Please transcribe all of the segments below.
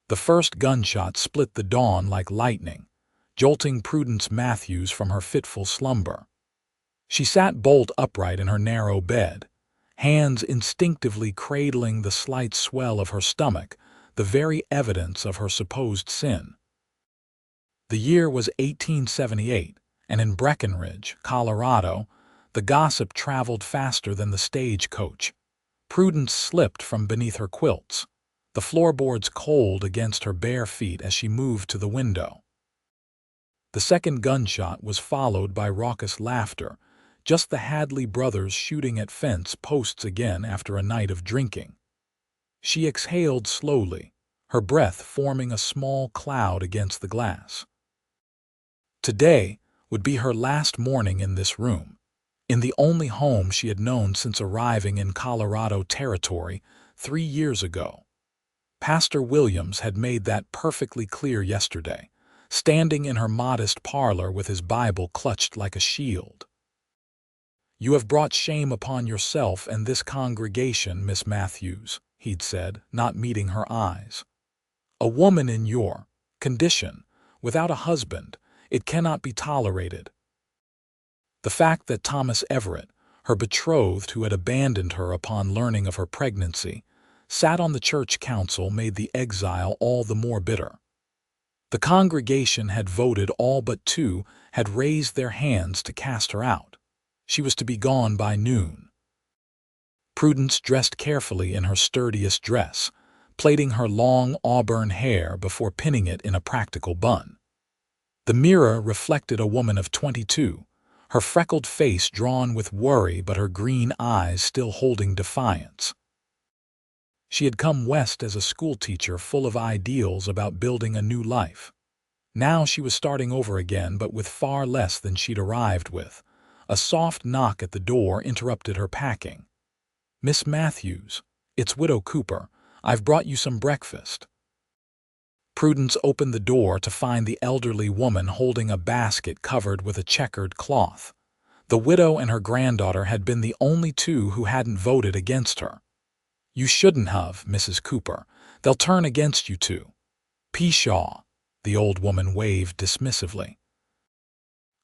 The first gunshot split the dawn like lightning, jolting Prudence Matthews from her fitful slumber. She sat bolt upright in her narrow bed, hands instinctively cradling the slight swell of her stomach, the very evidence of her supposed sin. The year was 1878, and in Breckenridge, Colorado, the gossip traveled faster than the stagecoach. Prudence slipped from beneath her quilts, the floorboards cold against her bare feet as she moved to the window. The second gunshot was followed by raucous laughter, just the Hadley brothers shooting at fence posts again after a night of drinking. She exhaled slowly, her breath forming a small cloud against the glass. Today would be her last morning in this room, in the only home she had known since arriving in Colorado territory 3 years ago. Pastor Williams had made that perfectly clear yesterday, standing in her modest parlor with his Bible clutched like a shield. "You have brought shame upon yourself and this congregation, Miss Matthews," he'd said, not meeting her eyes. "A woman in your condition, without a husband, it cannot be tolerated." The fact that Thomas Everett, her betrothed who had abandoned her upon learning of her pregnancy, sat on the church council made the exile all the more bitter. The congregation had voted, all but 2 had raised their hands to cast her out. She was to be gone by noon. Prudence dressed carefully in her sturdiest dress, plaiting her long auburn hair before pinning it in a practical bun. The mirror reflected a woman of 22, her freckled face drawn with worry but her green eyes still holding defiance. She had come west as a schoolteacher full of ideals about building a new life. Now she was starting over again, but with far less than she'd arrived with. A soft knock at the door interrupted her packing. "Miss Matthews, it's Widow Cooper. I've brought you some breakfast." Prudence opened the door to find the elderly woman holding a basket covered with a checkered cloth. The widow and her granddaughter had been the only 2 who hadn't voted against her. "You shouldn't have, Mrs. Cooper. They'll turn against you too." "Pshaw," the old woman waved dismissively.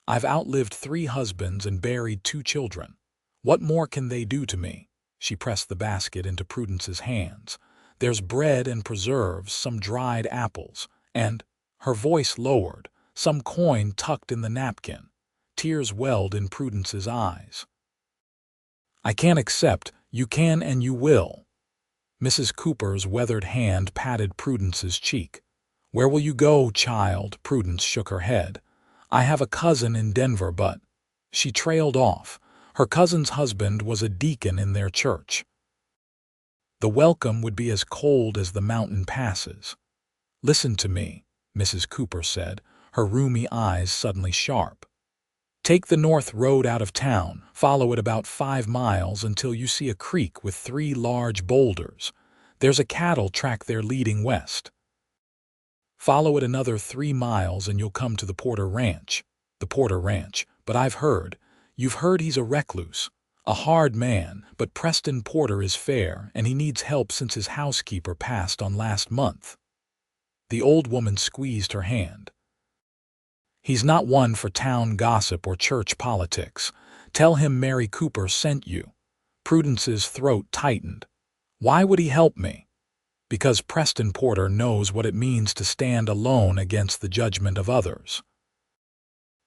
"I've outlived 3 husbands and buried 2 children. What more can they do to me?" She pressed the basket into Prudence's hands. "There's bread and preserves, some dried apples, and," her voice lowered, "some coin tucked in the napkin." Tears welled in Prudence's eyes. "I can't accept. You can and you will." Mrs. Cooper's weathered hand patted Prudence's cheek. "Where will you go, child?" Prudence shook her head. "I have a cousin in Denver, but—" She trailed off. Her cousin's husband was a deacon in their church. The welcome would be as cold as the mountain passes. "Listen to me," Mrs. Cooper said, her rheumy eyes suddenly sharp. "Take the north road out of town, follow it about 5 miles until you see a creek with 3 large boulders. There's a cattle track there leading west. Follow it another 3 miles and you'll come to the Porter Ranch. The Porter Ranch, but you've heard he's a recluse, a hard man, but Preston Porter is fair and he needs help since his housekeeper passed on last month." The old woman squeezed her hand. "He's not one for town gossip or church politics. Tell him Mary Cooper sent you." Prudence's throat tightened. "Why would he help me?" "Because Preston Porter knows what it means to stand alone against the judgment of others."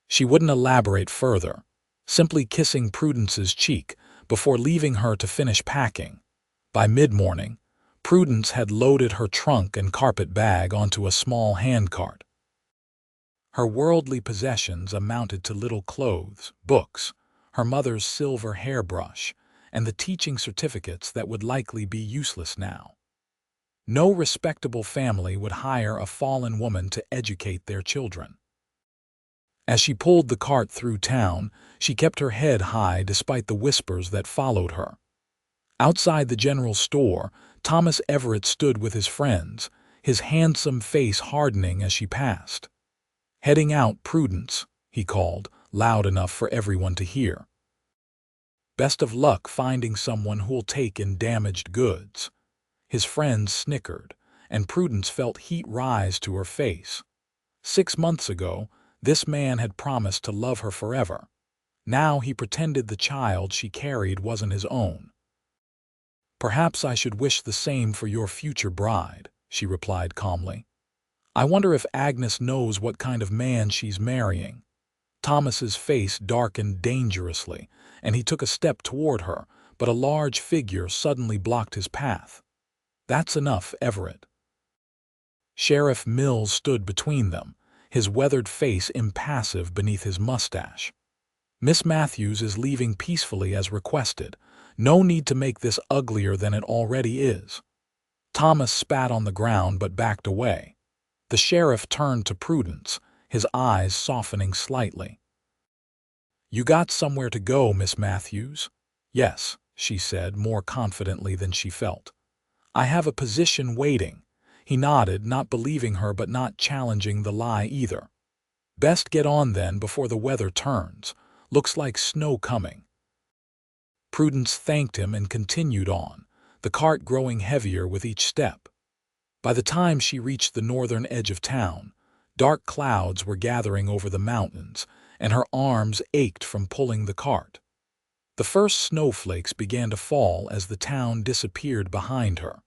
She wouldn't elaborate further, simply kissing Prudence's cheek before leaving her to finish packing. By mid-morning, Prudence had loaded her trunk and carpet bag onto a small handcart. Her worldly possessions amounted to little clothes, books, her mother's silver hairbrush, and the teaching certificates that would likely be useless now. No respectable family would hire a fallen woman to educate their children. As she pulled the cart through town, she kept her head high despite the whispers that followed her. Outside the general store, Thomas Everett stood with his friends, his handsome face hardening as she passed. "Heading out, Prudence," he called, loud enough for everyone to hear. "Best of luck finding someone who'll take in damaged goods." His friends snickered, and Prudence felt heat rise to her face. 6 months ago, this man had promised to love her forever. Now he pretended the child she carried wasn't his own. "Perhaps I should wish the same for your future bride," she replied calmly. "I wonder if Agnes knows what kind of man she's marrying." Thomas's face darkened dangerously, and he took a step toward her, but a large figure suddenly blocked his path. "That's enough, Everett." Sheriff Mills stood between them, his weathered face impassive beneath his mustache. "Miss Matthews is leaving peacefully as requested. No need to make this uglier than it already is." Thomas spat on the ground but backed away. The sheriff turned to Prudence, his eyes softening slightly. "You got somewhere to go, Miss Matthews?" "Yes," she said, more confidently than she felt. "I have a position waiting." He nodded, not believing her but not challenging the lie either. "Best get on then before the weather turns. Looks like snow coming." Prudence thanked him and continued on, the cart growing heavier with each step. By the time she reached the northern edge of town, dark clouds were gathering over the mountains, and her arms ached from pulling the cart. The first snowflakes began to fall as the town disappeared behind her.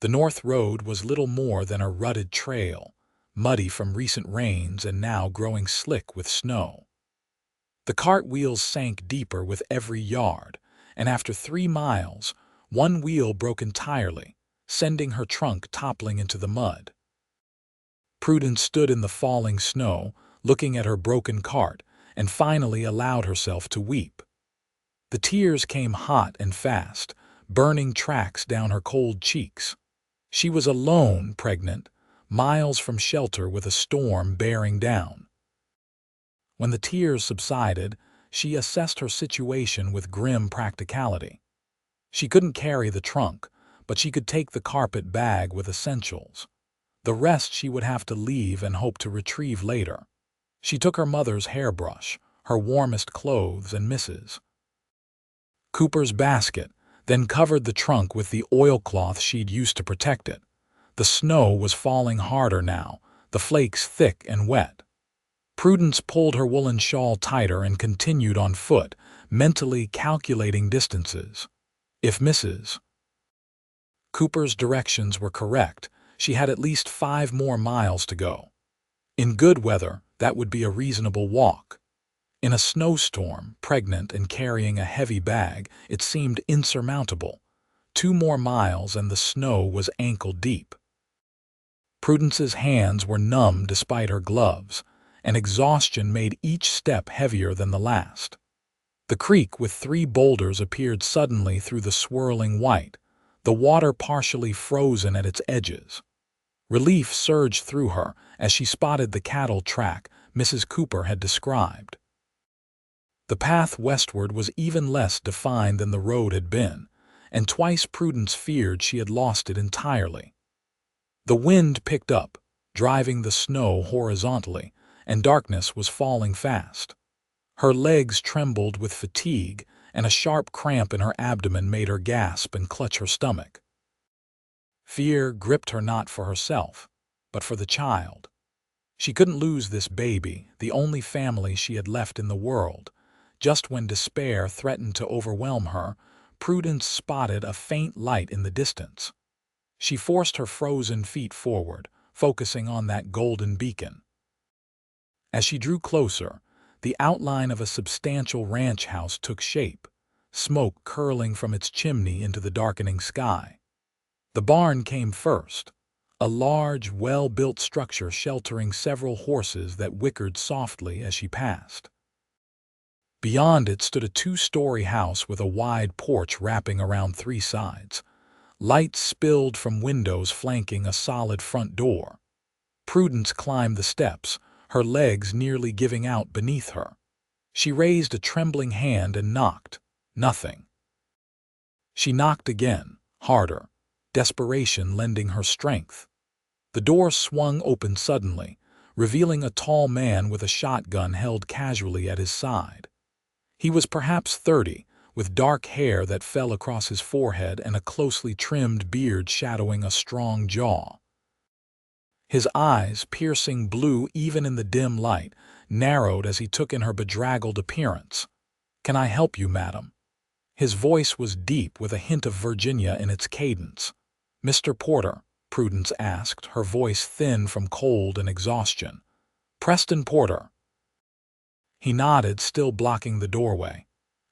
The north road was little more than a rutted trail, muddy from recent rains and now growing slick with snow. The cart wheels sank deeper with every yard, and after 3 miles, one wheel broke entirely, sending her trunk toppling into the mud. Prudence stood in the falling snow, looking at her broken cart, and finally allowed herself to weep. The tears came hot and fast, burning tracks down her cold cheeks. She was alone, pregnant, miles from shelter with a storm bearing down. When the tears subsided, she assessed her situation with grim practicality. She couldn't carry the trunk, but she could take the carpet bag with essentials. The rest she would have to leave and hope to retrieve later. She took her mother's hairbrush, her warmest clothes, and Mrs. Cooper's basket, then covered the trunk with the oilcloth she'd used to protect it. The snow was falling harder now, the flakes thick and wet. Prudence pulled her woolen shawl tighter and continued on foot, mentally calculating distances. If Mrs. Cooper's directions were correct, she had at least 5 more miles to go. In good weather, that would be a reasonable walk. In a snowstorm, pregnant and carrying a heavy bag, it seemed insurmountable. 2 more miles and the snow was ankle-deep. Prudence's hands were numb despite her gloves, and exhaustion made each step heavier than the last. The creek with 3 boulders appeared suddenly through the swirling white, the water partially frozen at its edges. Relief surged through her as she spotted the cattle track Mrs. Cooper had described. The path westward was even less defined than the road had been, and twice Prudence feared she had lost it entirely. The wind picked up, driving the snow horizontally, and darkness was falling fast. Her legs trembled with fatigue, and a sharp cramp in her abdomen made her gasp and clutch her stomach. Fear gripped her not for herself, but for the child. She couldn't lose this baby, the only family she had left in the world. Just when despair threatened to overwhelm her, Prudence spotted a faint light in the distance. She forced her frozen feet forward, focusing on that golden beacon. As she drew closer, the outline of a substantial ranch house took shape, smoke curling from its chimney into the darkening sky. The barn came first, a large, well-built structure sheltering several horses that whickered softly as she passed. Beyond it stood a 2-story house with a wide porch wrapping around 3 sides. Light spilled from windows flanking a solid front door. Prudence climbed the steps, her legs nearly giving out beneath her. She raised a trembling hand and knocked. Nothing. She knocked again, harder, desperation lending her strength. The door swung open suddenly, revealing a tall man with a shotgun held casually at his side. He was perhaps 30, with dark hair that fell across his forehead and a closely trimmed beard shadowing a strong jaw. His eyes, piercing blue even in the dim light, narrowed as he took in her bedraggled appearance. "Can I help you, madam?" His voice was deep with a hint of Virginia in its cadence. "Mr. Porter?" Prudence asked, her voice thin from cold and exhaustion. "Preston Porter." He nodded, still blocking the doorway.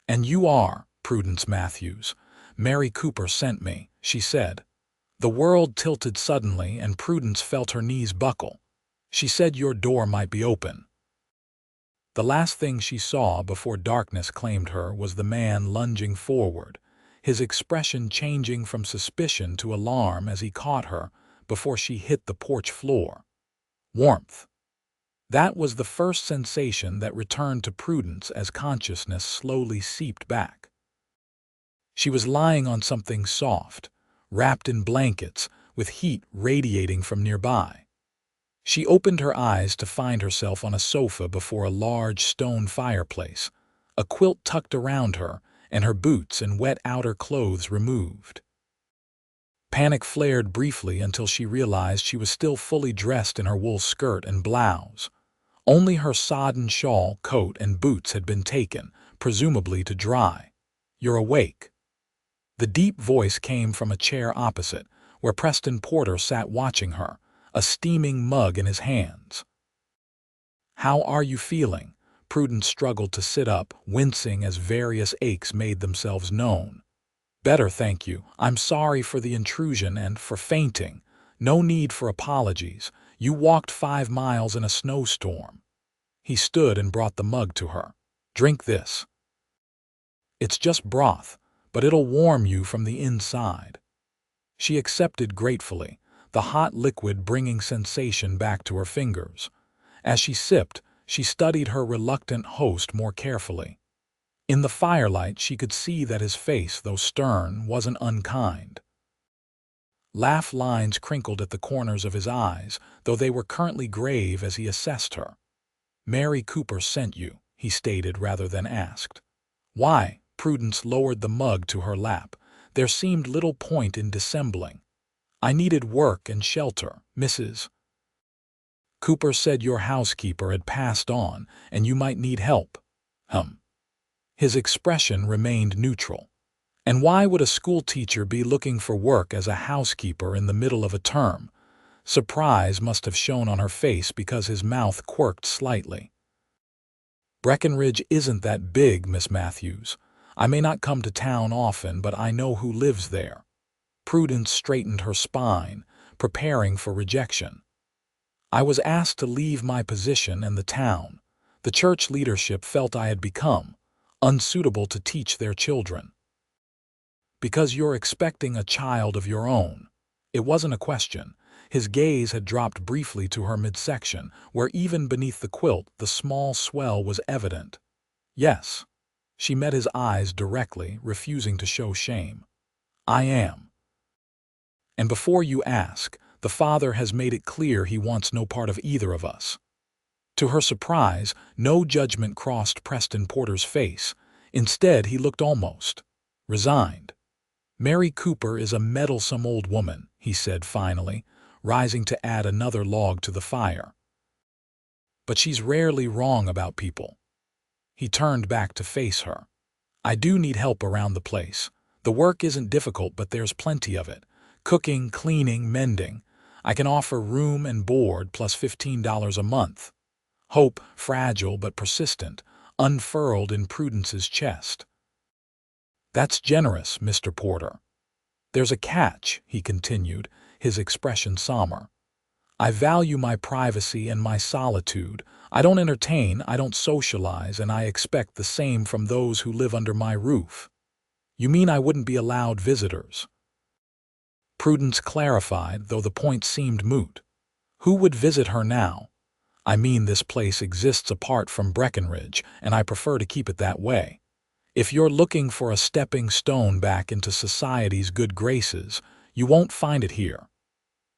"And you are Prudence Matthews. Mary Cooper sent me," she said. The world tilted suddenly, and Prudence felt her knees buckle. "She said your door might be open." The last thing she saw before darkness claimed her was the man lunging forward, his expression changing from suspicion to alarm as he caught her before she hit the porch floor. Warmth. That was the first sensation that returned to Prudence as consciousness slowly seeped back. She was lying on something soft, wrapped in blankets, with heat radiating from nearby. She opened her eyes to find herself on a sofa before a large stone fireplace, a quilt tucked around her, and her boots and wet outer clothes removed. Panic flared briefly until she realized she was still fully dressed in her wool skirt and blouse. Only her sodden shawl, coat, and boots had been taken, presumably to dry. "You're awake." The deep voice came from a chair opposite, where Preston Porter sat watching her, a steaming mug in his hands. "How are you feeling?" Prudence struggled to sit up, wincing as various aches made themselves known. "Better, thank you. I'm sorry for the intrusion and for fainting. No need for apologies. You walked 5 miles in a snowstorm." He stood and brought the mug to her. "Drink this. It's just broth, but it'll warm you from the inside." She accepted gratefully, the hot liquid bringing sensation back to her fingers. As she sipped, she studied her reluctant host more carefully. In the firelight, she could see that his face, though stern, wasn't unkind. Laugh lines crinkled at the corners of his eyes, though they were currently grave as he assessed her. "Mary Cooper sent you," he stated rather than asked. "Why?" Prudence lowered the mug to her lap. There seemed little point in dissembling. "I needed work and shelter, Mrs. Cooper said your housekeeper had passed on and you might need help." His expression remained neutral. "And why would a schoolteacher be looking for work as a housekeeper in the middle of a term?" Surprise must have shown on her face because his mouth quirked slightly. "Breckenridge isn't that big, Miss Matthews. I may not come to town often, but I know who lives there." Prudence straightened her spine, preparing for rejection. "I was asked to leave my position and the town. The church leadership felt I had become unsuitable to teach their children." "Because you're expecting a child of your own." It wasn't a question. His gaze had dropped briefly to her midsection, where even beneath the quilt the small swell was evident. "Yes." She met his eyes directly, refusing to show shame. "I am. And before you ask, the father has made it clear he wants no part of either of us." To her surprise, no judgment crossed Preston Porter's face. Instead, he looked almost resigned. "Mary Cooper is a meddlesome old woman," he said finally, rising to add another log to the fire. "But she's rarely wrong about people." He turned back to face her. "I do need help around the place. The work isn't difficult, but there's plenty of it. Cooking, cleaning, mending. I can offer room and board plus $15 a month." Hope, fragile but persistent, unfurled in Prudence's chest. "That's generous, Mr. Porter." "There's a catch," he continued, his expression somber. "I value my privacy and my solitude. I don't entertain, I don't socialize, and I expect the same from those who live under my roof." "You mean I wouldn't be allowed visitors?" Prudence clarified, though the point seemed moot. "Who would visit her now?" "I mean, this place exists apart from Breckenridge, and I prefer to keep it that way. If you're looking for a stepping stone back into society's good graces, you won't find it here."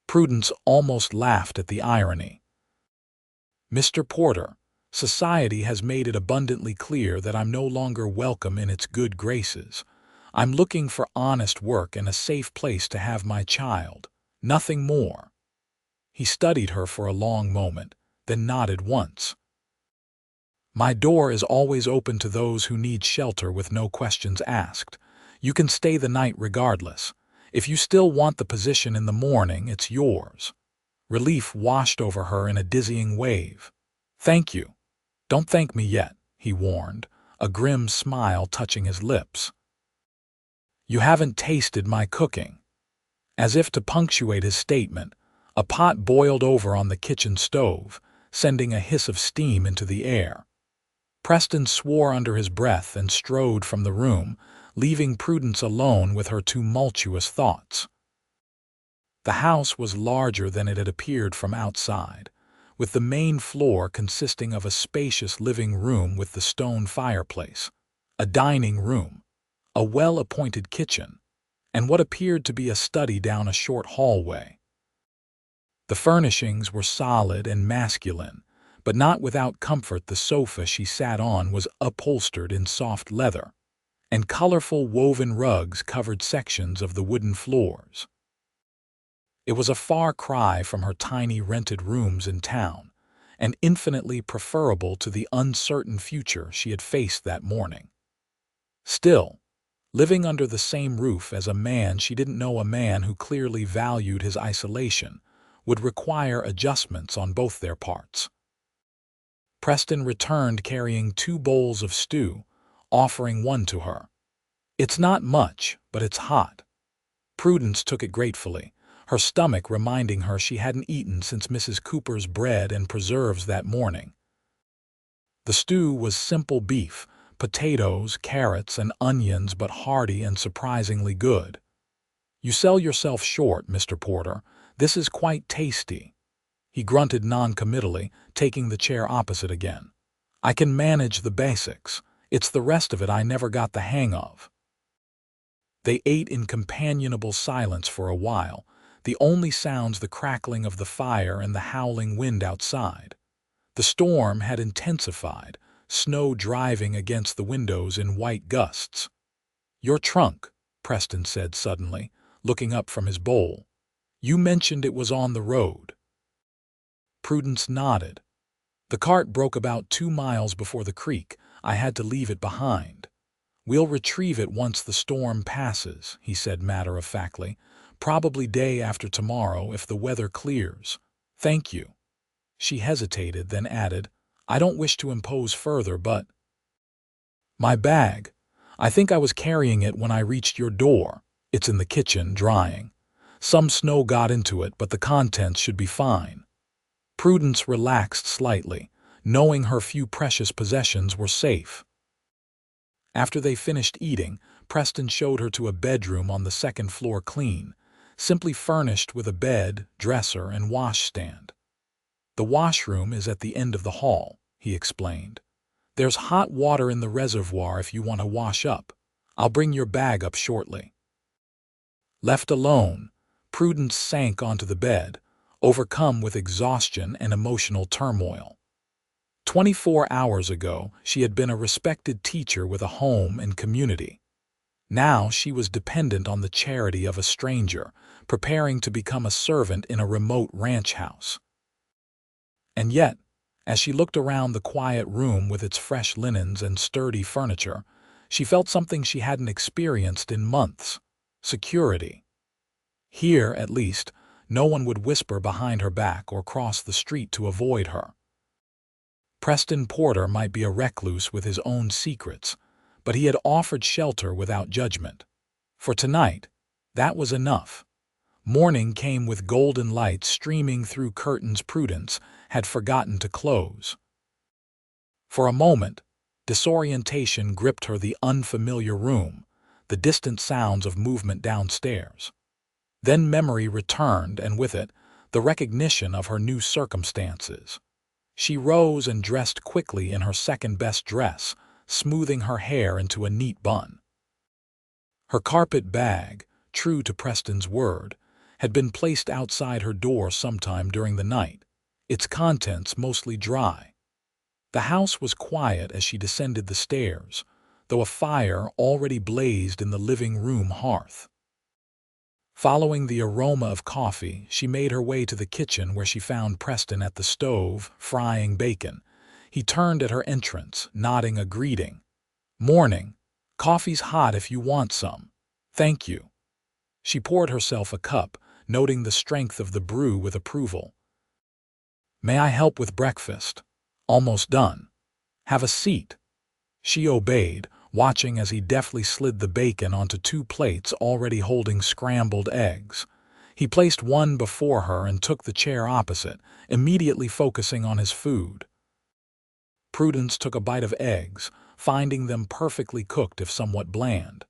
Prudence almost laughed at the irony. "Mr. Porter," Society has made it abundantly clear that I'm no longer welcome in its good graces. I'm looking for honest work and a safe place to have my child. Nothing more." He studied her for a long moment, then nodded once. "My door is always open to those who need shelter with no questions asked. You can stay the night regardless. If you still want the position in the morning, it's yours." Relief washed over her in a dizzying wave. "Thank you. Don't thank me yet," he warned, a grim smile touching his lips. "You haven't tasted my cooking." As if to punctuate his statement, a pot boiled over on the kitchen stove, sending a hiss of steam into the air. Preston swore under his breath and strode from the room, leaving Prudence alone with her tumultuous thoughts. The house was larger than it had appeared from outside, with the main floor consisting of a spacious living room with the stone fireplace, a dining room, a well-appointed kitchen, and what appeared to be a study down a short hallway. The furnishings were solid and masculine, but not without comfort. The sofa she sat on was upholstered in soft leather, and colorful woven rugs covered sections of the wooden floors. It was a far cry from her tiny rented rooms in town, and infinitely preferable to the uncertain future she had faced that morning. Still, living under the same roof as a man she didn't know, a man who clearly valued his isolation, would require adjustments on both their parts. Preston returned carrying 2 bowls of stew, offering one to her. "It's not much, but it's hot." Prudence took it gratefully, her stomach reminding her she hadn't eaten since Mrs. Cooper's bread and preserves that morning. The stew was simple beef, potatoes, carrots, and onions, but hearty and surprisingly good. "You sell yourself short, Mr. Porter. This is quite tasty." He grunted non-committally, taking the chair opposite again. "I can manage the basics. It's the rest of it I never got the hang of." They ate in companionable silence for a while, the only sounds the crackling of the fire and the howling wind outside. The storm had intensified, snow driving against the windows in white gusts. "Your trunk," Preston said suddenly, looking up from his bowl. "You mentioned it was on the road." Prudence nodded. "The cart broke about 2 miles before the creek. I had to leave it behind." "We'll retrieve it once the storm passes," he said matter-of-factly. "Probably day after tomorrow if the weather clears." "Thank you." She hesitated, then added, "I don't wish to impose further, but—" "My bag. I think I was carrying it when I reached your door. It's in the kitchen, drying. Some snow got into it, but the contents should be fine." Prudence relaxed slightly, knowing her few precious possessions were safe. After they finished eating, Preston showed her to a bedroom on the 2nd floor, clean, simply furnished with a bed, dresser, and washstand. "The washroom is at the end of the hall," he explained. "There's hot water in the reservoir if you want to wash up. I'll bring your bag up shortly." Left alone, Prudence sank onto the bed, overcome with exhaustion and emotional turmoil. 24 hours ago, she had been a respected teacher with a home and community. Now she was dependent on the charity of a stranger, preparing to become a servant in a remote ranch house. And yet, as she looked around the quiet room with its fresh linens and sturdy furniture, she felt something she hadn't experienced in months: security. Here, at least, no one would whisper behind her back or cross the street to avoid her. Preston Porter might be a recluse with his own secrets, but he had offered shelter without judgment. For tonight, that was enough. Morning came with golden light streaming through curtains Prudence had forgotten to close. For a moment, disorientation gripped her: the unfamiliar room, the distant sounds of movement downstairs. Then memory returned, and with it, the recognition of her new circumstances. She rose and dressed quickly in her second-best dress, smoothing her hair into a neat bun. Her carpet bag, true to Preston's word, had been placed outside her door sometime during the night, its contents mostly dry. The house was quiet as she descended the stairs, though a fire already blazed in the living room hearth. Following the aroma of coffee, she made her way to the kitchen where she found Preston at the stove, frying bacon. He turned at her entrance, nodding a greeting. "Morning. Coffee's hot if you want some." "Thank you." She poured herself a cup, noting the strength of the brew with approval. "May I help with breakfast?" "Almost done." "Have a seat." She obeyed, watching as he deftly slid the bacon onto 2 plates already holding scrambled eggs. He placed one before her and took the chair opposite, immediately focusing on his food. Prudence took a bite of eggs, finding them perfectly cooked if somewhat bland.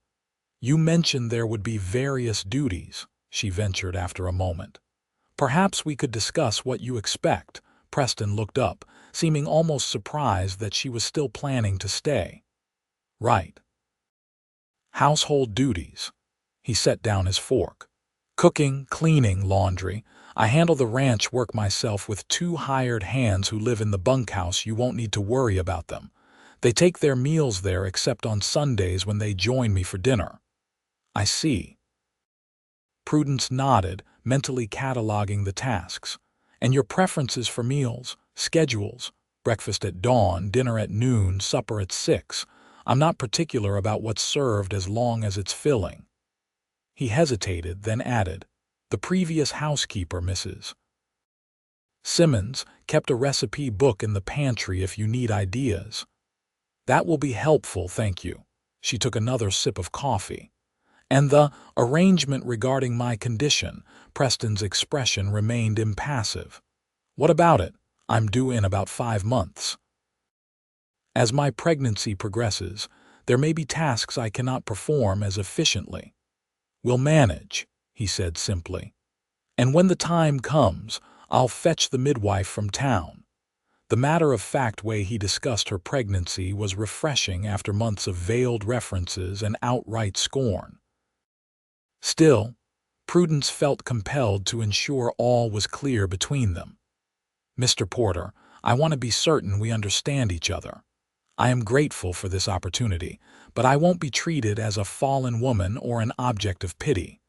"You mentioned there would be various duties," she ventured after a moment. "Perhaps we could discuss what you expect." Preston looked up, seeming almost surprised that she was still planning to stay. "Right. Household duties." He set down his fork. "Cooking, cleaning, laundry. I handle the ranch work myself with 2 hired hands who live in the bunkhouse. You won't need to worry about them. They take their meals there except on Sundays when they join me for dinner." "I see." Prudence nodded, mentally cataloging the tasks. "And your preferences for meals, schedules, breakfast at dawn, dinner at noon, supper at 6. I'm not particular about what's served as long as it's filling." He hesitated, then added, "The previous housekeeper, Mrs. Simmons, kept a recipe book in the pantry if you need ideas." "That will be helpful, thank you." She took another sip of coffee. "And the arrangement regarding my condition." Preston's expression remained impassive. "What about it? I'm due in about 5 months. As my pregnancy progresses, there may be tasks I cannot perform as efficiently." "We'll manage," he said simply. "And when the time comes, I'll fetch the midwife from town." The matter-of-fact way he discussed her pregnancy was refreshing after months of veiled references and outright scorn. Still, Prudence felt compelled to ensure all was clear between them. "Mr. Porter, I want to be certain we understand each other. I am grateful for this opportunity, but I won't be treated as a fallen woman or an object of pity.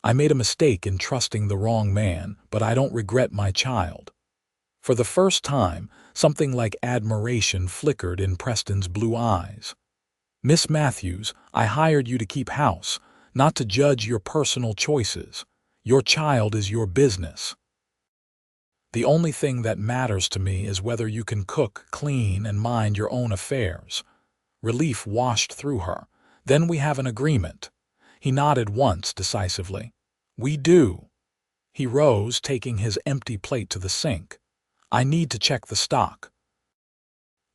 I made a mistake in trusting the wrong man, but I don't regret my child." For the first time, something like admiration flickered in Preston's blue eyes. "Miss Matthews, I hired you to keep house, not to judge your personal choices. Your child is your business. The only thing that matters to me is whether you can cook, clean, and mind your own affairs." Relief washed through her. "Then we have an agreement." He nodded once decisively. "We do." He rose, taking his empty plate to the sink. "I need to check the stock.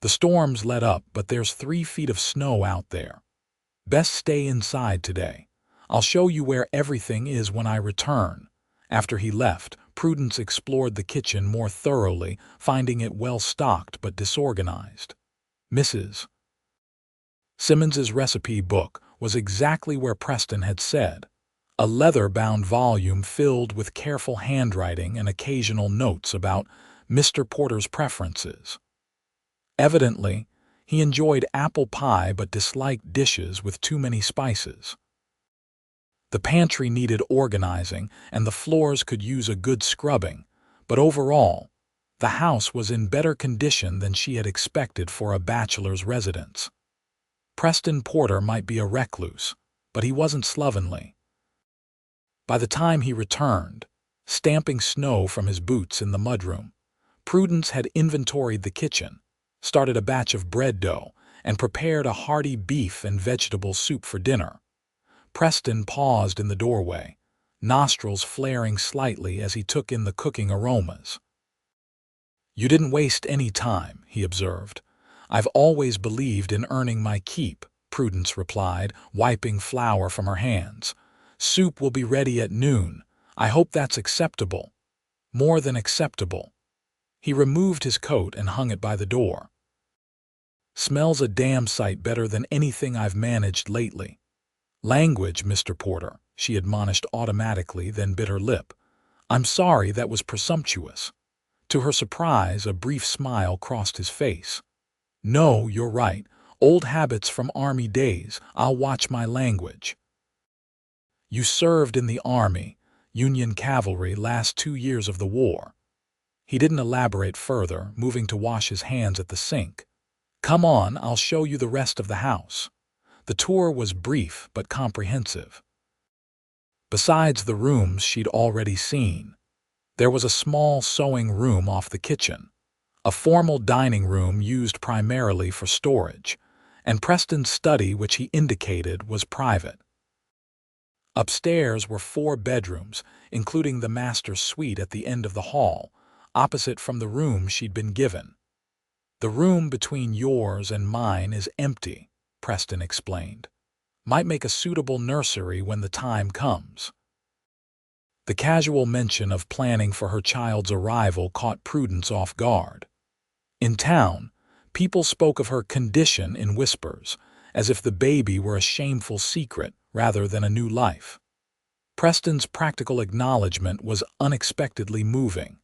The storm's let up, but there's 3 feet of snow out there. Best stay inside today. I'll show you where everything is when I return." After he left, Prudence explored the kitchen more thoroughly, finding it well-stocked but disorganized. Mrs. Simmons's recipe book was exactly where Preston had said, a leather-bound volume filled with careful handwriting and occasional notes about Mr. Porter's preferences. Evidently, he enjoyed apple pie but disliked dishes with too many spices. The pantry needed organizing, and the floors could use a good scrubbing, but overall, the house was in better condition than she had expected for a bachelor's residence. Preston Porter might be a recluse, but he wasn't slovenly. By the time he returned, stamping snow from his boots in the mudroom, Prudence had inventoried the kitchen, started a batch of bread dough, and prepared a hearty beef and vegetable soup for dinner. Preston paused in the doorway, nostrils flaring slightly as he took in the cooking aromas. "You didn't waste any time," he observed. "I've always believed in earning my keep," Prudence replied, wiping flour from her hands. "Soup will be ready at noon. I hope that's acceptable." "More than acceptable." He removed his coat and hung it by the door. "Smells a damn sight better than anything I've managed lately." "Language, Mr. Porter," she admonished automatically, then bit her lip. "I'm sorry, that was presumptuous. To her surprise, a brief smile crossed his face. "No, you're right. Old habits from Army days. I'll watch my language." "You served in the Army, Union cavalry, last 2 years of the war." He didn't elaborate further, moving to wash his hands at the sink. "Come on, I'll show you the rest of the house." The tour was brief but comprehensive. Besides the rooms she'd already seen, there was a small sewing room off the kitchen, a formal dining room used primarily for storage, and Preston's study, which he indicated was private. Upstairs were 4 bedrooms, including the master's suite at the end of the hall, opposite from the room she'd been given. "The room between yours and mine is empty," Preston explained. "Might make a suitable nursery when the time comes." The casual mention of planning for her child's arrival caught Prudence off guard. In town, people spoke of her condition in whispers, as if the baby were a shameful secret rather than a new life. Preston's practical acknowledgement was unexpectedly moving.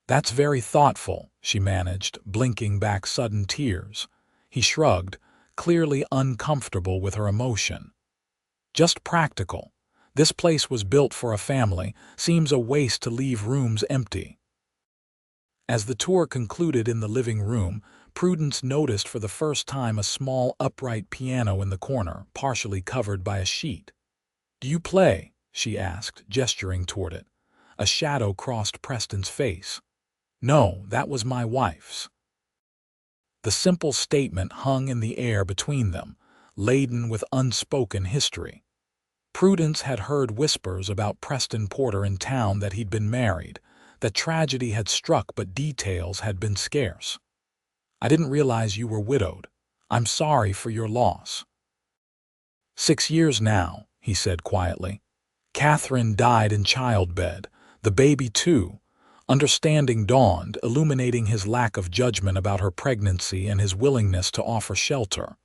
"That's very thoughtful," she managed, blinking back sudden tears. He shrugged, clearly uncomfortable with her emotion. "Just practical. This place was built for a family. Seems a waste to leave rooms empty." As the tour concluded in the living room, Prudence noticed for the first time a small upright piano in the corner, partially covered by a sheet. "Do you play?" she asked, gesturing toward it. A shadow crossed Preston's face. "No, that was my wife's." The simple statement hung in the air between them, laden with unspoken history. Prudence had heard whispers about Preston Porter in town, that he'd been married, that tragedy had struck but details had been scarce. "I didn't realize you were widowed. I'm sorry for your loss." 6 years now," he said quietly. "Catherine died in childbed. The baby too." Understanding dawned, illuminating his lack of judgment about her pregnancy and his willingness to offer shelter.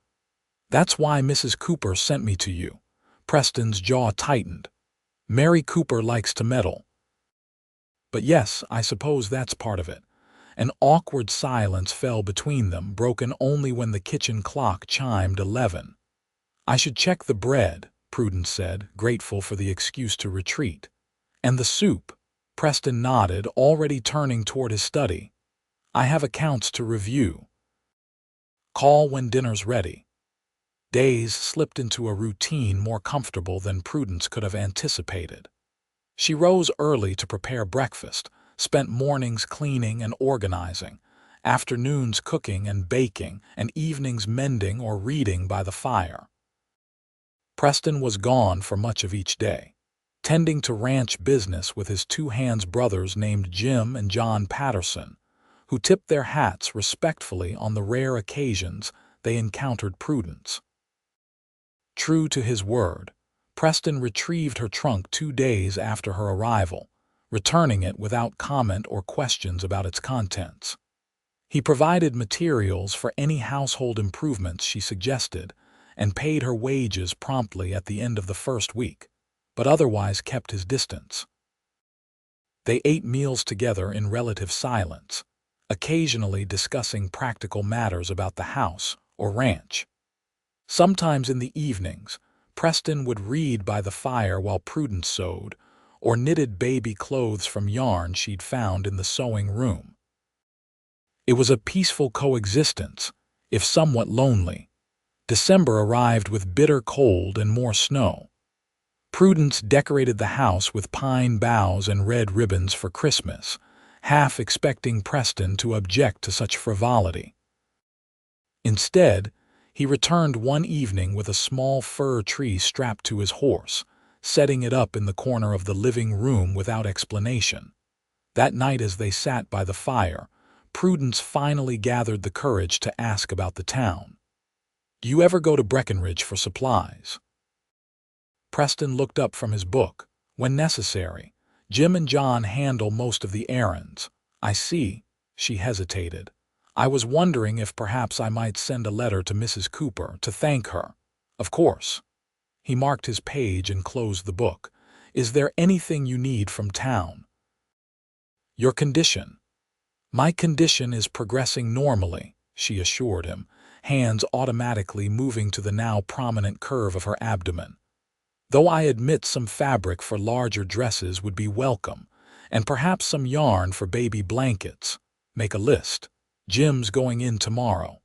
"That's why Mrs. Cooper sent me to you." Preston's jaw tightened. "Mary Cooper likes to meddle." "But yes, I suppose that's part of it." An awkward silence fell between them, broken only when the kitchen clock chimed 11. "I should check the bread," Prudence said, grateful for the excuse to retreat. "And the soup." Preston nodded, already turning toward his study. "I have accounts to review. Call when dinner's ready." Days slipped into a routine more comfortable than Prudence could have anticipated. She rose early to prepare breakfast, spent mornings cleaning and organizing, afternoons cooking and baking, and evenings mending or reading by the fire. Preston was gone for much of each day, tending to ranch business with his 2 hands brothers named Jim and John Patterson, who tipped their hats respectfully on the rare occasions they encountered Prudence. True to his word, Preston retrieved her trunk 2 days after her arrival, returning it without comment or questions about its contents. He provided materials for any household improvements she suggested and paid her wages promptly at the end of the first week, but otherwise kept his distance. They ate meals together in relative silence, occasionally discussing practical matters about the house or ranch. Sometimes in the evenings, Preston would read by the fire while Prudence sewed, or knitted baby clothes from yarn she'd found in the sewing room. It was a peaceful coexistence, if somewhat lonely. December arrived with bitter cold and more snow. Prudence decorated the house with pine boughs and red ribbons for Christmas, half expecting Preston to object to such frivolity. Instead, he returned one evening with a small fir tree strapped to his horse, setting it up in the corner of the living room without explanation. That night, as they sat by the fire, Prudence finally gathered the courage to ask about the town. "Do you ever go to Breckenridge for supplies?" Preston looked up from his book. "When necessary. Jim and John handle most of the errands." "I see." She hesitated. "I was wondering if perhaps I might send a letter to Mrs. Cooper to thank her." "Of course." He marked his page and closed the book. "Is there anything you need from town?" "Your condition. My condition is progressing normally, she assured him, hands automatically moving to the now prominent curve of her abdomen. Though I admit some fabric for larger dresses would be welcome, and perhaps some yarn for baby blankets. Make a list. Jim's going in tomorrow.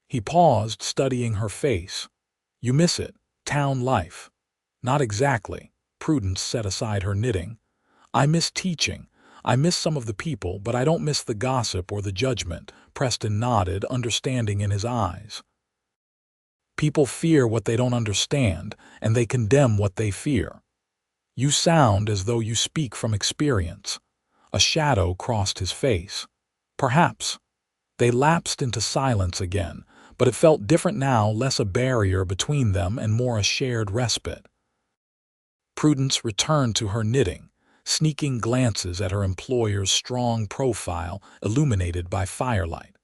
He paused, studying her face. You miss it, town life. Not exactly. Prudence set aside her knitting. I miss teaching. I miss some of the people, but I don't miss the gossip or the judgment. Preston nodded, understanding in his eyes. People fear what they don't understand, and they condemn what they fear. You sound as though you speak from experience. A shadow crossed his face. Perhaps. They lapsed into silence again, but it felt different now, less a barrier between them and more a shared respite. Prudence returned to her knitting, sneaking glances at her employer's strong profile illuminated by firelight.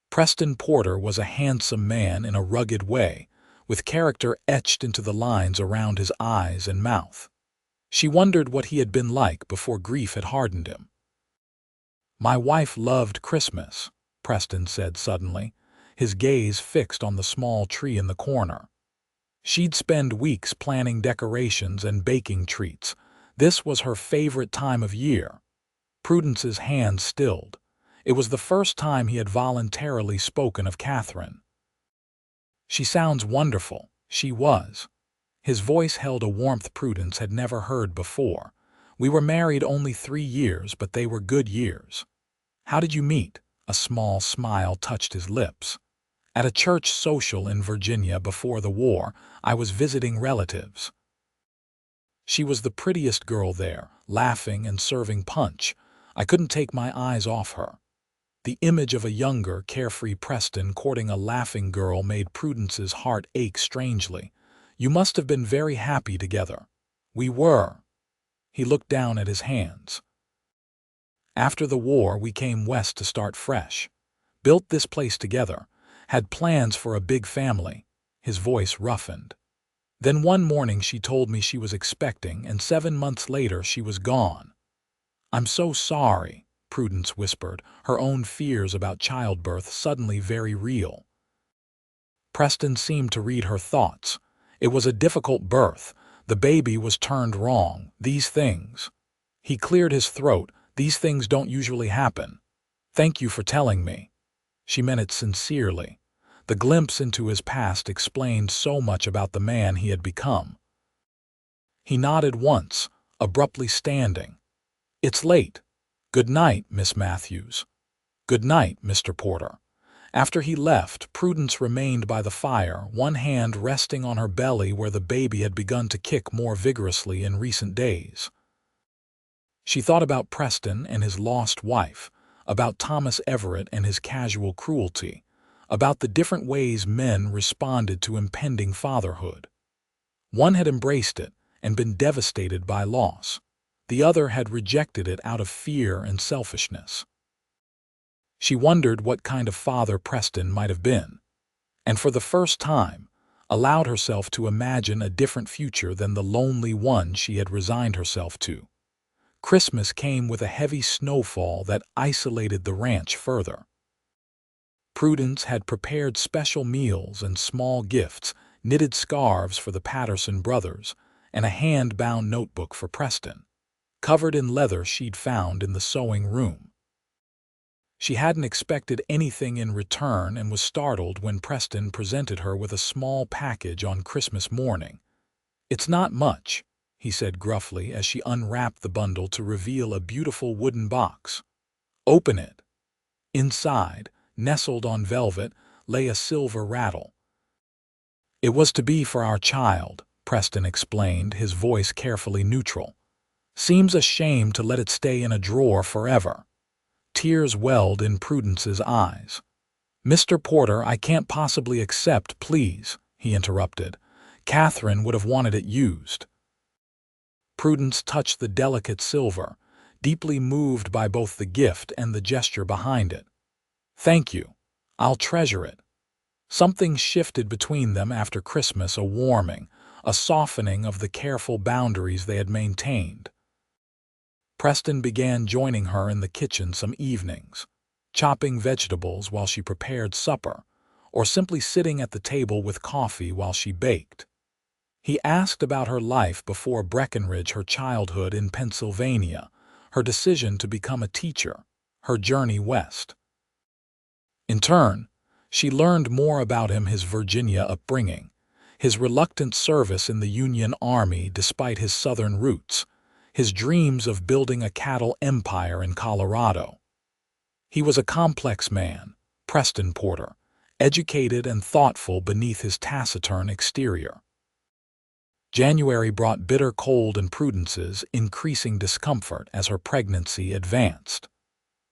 Preston Porter was a handsome man in a rugged way, with character etched into the lines around his eyes and mouth. She wondered what he had been like before grief had hardened him. My wife loved Christmas, Preston said suddenly, his gaze fixed on the small tree in the corner. She'd spend weeks planning decorations and baking treats. This was her favorite time of year. Prudence's hand stilled. It was the first time he had voluntarily spoken of Catherine. She sounds wonderful. She was. His voice held a warmth Prudence had never heard before. We were married only 3 years, but they were good years. How did you meet? A small smile touched his lips. At a church social in Virginia before the war, I was visiting relatives. She was the prettiest girl there, laughing and serving punch. I couldn't take my eyes off her. The image of a younger, carefree Preston courting a laughing girl made Prudence's heart ache strangely. You must have been very happy together. We were. He looked down at his hands. After the war, we came west to start fresh. Built this place together. Had plans for a big family. His voice roughened. Then one morning she told me she was expecting, and 7 months later she was gone. I'm so sorry, Prudence whispered, her own fears about childbirth suddenly very real. Preston seemed to read her thoughts. It was a difficult birth. The baby was turned wrong. These things. He cleared his throat. These things don't usually happen. Thank you for telling me. She meant it sincerely. The glimpse into his past explained so much about the man he had become. He nodded once, abruptly standing. It's late. Good night, Miss Matthews. Good night, Mr. Porter. After he left, Prudence remained by the fire, one hand resting on her belly where the baby had begun to kick more vigorously in recent days. She thought about Preston and his lost wife, about Thomas Everett and his casual cruelty, about the different ways men responded to impending fatherhood. One had embraced it and been devastated by loss. The other had rejected it out of fear and selfishness. She wondered what kind of father Preston might have been, and for the first time, allowed herself to imagine a different future than the lonely one she had resigned herself to. Christmas came with a heavy snowfall that isolated the ranch further. Prudence had prepared special meals and small gifts, knitted scarves for the Patterson brothers, and a hand-bound notebook for Preston, covered in leather she'd found in the sewing room. She hadn't expected anything in return and was startled when Preston presented her with a small package on Christmas morning. It's not much, he said gruffly as she unwrapped the bundle to reveal a beautiful wooden box. Open it. Inside, nestled on velvet, lay a silver rattle. It was to be for our child, Preston explained, his voice carefully neutral. Seems a shame to let it stay in a drawer forever. Tears welled in Prudence's eyes. Mr. Porter, I can't possibly accept, please, he interrupted. Catherine would have wanted it used. Prudence touched the delicate silver, deeply moved by both the gift and the gesture behind it. Thank you. I'll treasure it. Something shifted between them after Christmas, a warming, a softening of the careful boundaries they had maintained. Preston began joining her in the kitchen some evenings, chopping vegetables while she prepared supper, or simply sitting at the table with coffee while she baked. He asked about her life before Breckenridge, her childhood in Pennsylvania, her decision to become a teacher, her journey west. In turn, she learned more about him, his Virginia upbringing, his reluctant service in the Union Army despite his Southern roots, his dreams of building a cattle empire in Colorado. He was a complex man, Preston Porter, educated and thoughtful beneath his taciturn exterior. January brought bitter cold and Prudence's increasing discomfort as her pregnancy advanced.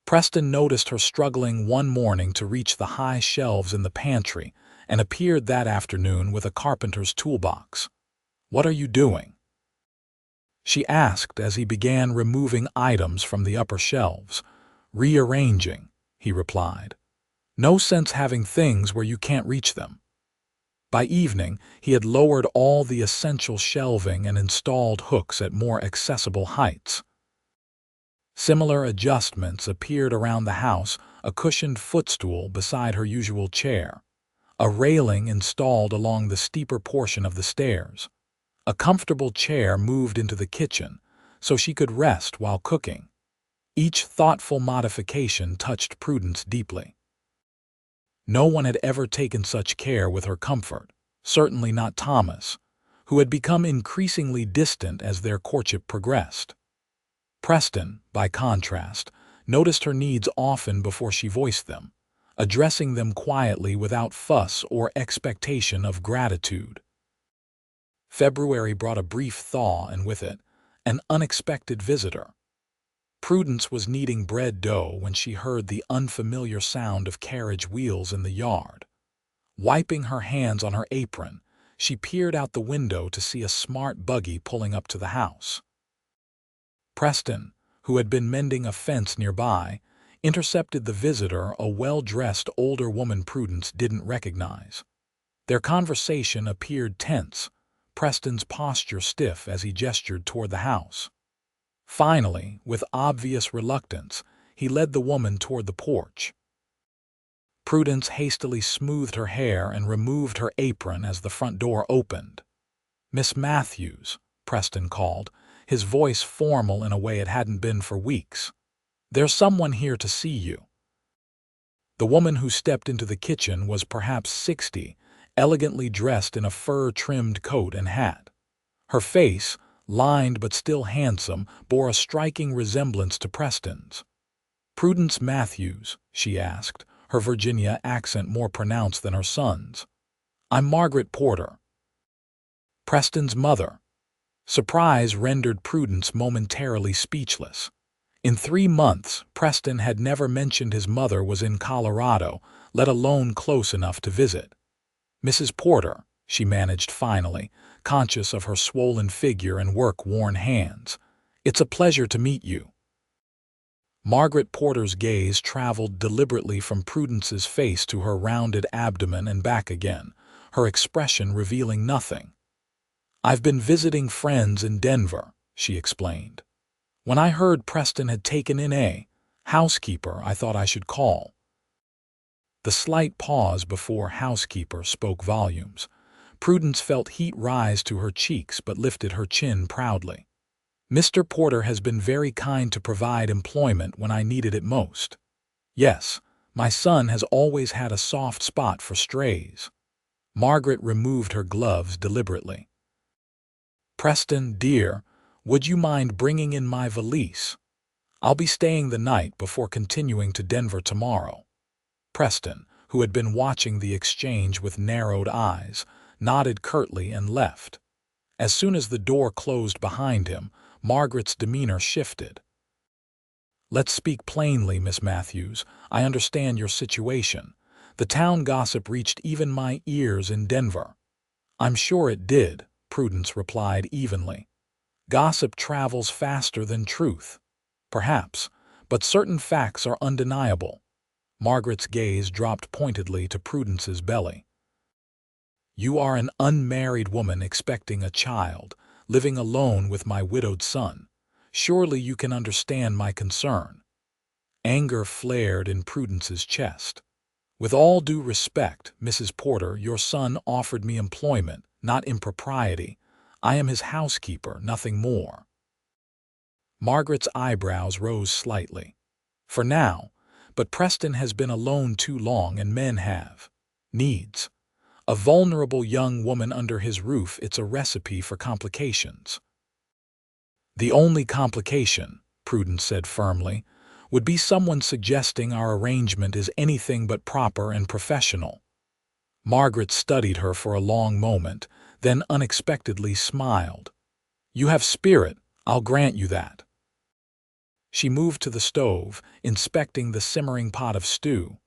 Preston noticed her struggling one morning to reach the high shelves in the pantry and appeared that afternoon with a carpenter's toolbox. "What are you doing?" she asked as he began removing items from the upper shelves. "Rearranging," he replied. "No sense having things where you can't reach them." By evening, he had lowered all the essential shelving and installed hooks at more accessible heights. Similar adjustments appeared around the house, a cushioned footstool beside her usual chair, a railing installed along the steeper portion of the stairs, a comfortable chair moved into the kitchen so she could rest while cooking. Each thoughtful modification touched Prudence deeply. No one had ever taken such care with her comfort, certainly not Thomas, who had become increasingly distant as their courtship progressed. Preston, by contrast, noticed her needs often before she voiced them, addressing them quietly without fuss or expectation of gratitude. February brought a brief thaw and with it, an unexpected visitor. Prudence was kneading bread dough when she heard the unfamiliar sound of carriage wheels in the yard. Wiping her hands on her apron, she peered out the window to see a smart buggy pulling up to the house. Preston, who had been mending a fence nearby, intercepted the visitor, a well-dressed older woman Prudence didn't recognize. Their conversation appeared tense, Preston's posture stiff as he gestured toward the house. Finally, with obvious reluctance, he led the woman toward the porch. Prudence hastily smoothed her hair and removed her apron as the front door opened. "Miss Matthews," Preston called, his voice formal in a way it hadn't been for weeks. "There's someone here to see you." The woman who stepped into the kitchen was perhaps 60, elegantly dressed in a fur-trimmed coat and hat. Her face, lined but still handsome, bore a striking resemblance to Preston's. "Prudence Matthews," she asked, her Virginia accent more pronounced than her son's. "I'm Margaret Porter." Preston's mother. Surprise rendered Prudence momentarily speechless. In 3 months, Preston had never mentioned his mother was in Colorado, let alone close enough to visit. "Mrs. Porter," she managed finally, conscious of her swollen figure and work-worn hands. "It's a pleasure to meet you." Margaret Porter's gaze traveled deliberately from Prudence's face to her rounded abdomen and back again, her expression revealing nothing. "I've been visiting friends in Denver," she explained. "When I heard Preston had taken in a housekeeper, I thought I should call." The slight pause before housekeeper spoke volumes. Prudence felt heat rise to her cheeks but lifted her chin proudly. "Mr. Porter has been very kind to provide employment when I needed it most. Yes, my son has always had a soft spot for strays." Margaret removed her gloves deliberately. "Preston, dear, would you mind bringing in my valise? I'll be staying the night before continuing to Denver tomorrow." Preston, who had been watching the exchange with narrowed eyes, nodded curtly and left. As soon as the door closed behind him, Margaret's demeanor shifted. "Let's speak plainly, Miss Matthews. I understand your situation. The town gossip reached even my ears in Denver." "I'm sure it did," Prudence replied evenly. "Gossip travels faster than truth. Perhaps, but certain facts are undeniable." Margaret's gaze dropped pointedly to Prudence's belly. "You are an unmarried woman expecting a child, living alone with my widowed son." Surely you can understand my concern." Anger flared in Prudence's chest. "With all due respect, Mrs. Porter, your son offered me employment, not impropriety. I am his housekeeper, nothing more." Margaret's eyebrows rose slightly. "For now, but Preston has been alone too long and men have needs. A vulnerable young woman under his roof, it's a recipe for complications." "The only complication," Prudence said firmly, "would be someone suggesting our arrangement is anything but proper and professional." Margaret studied her for a long moment, then unexpectedly smiled. "You have spirit, I'll grant you that." She moved to the stove, inspecting the simmering pot of stew.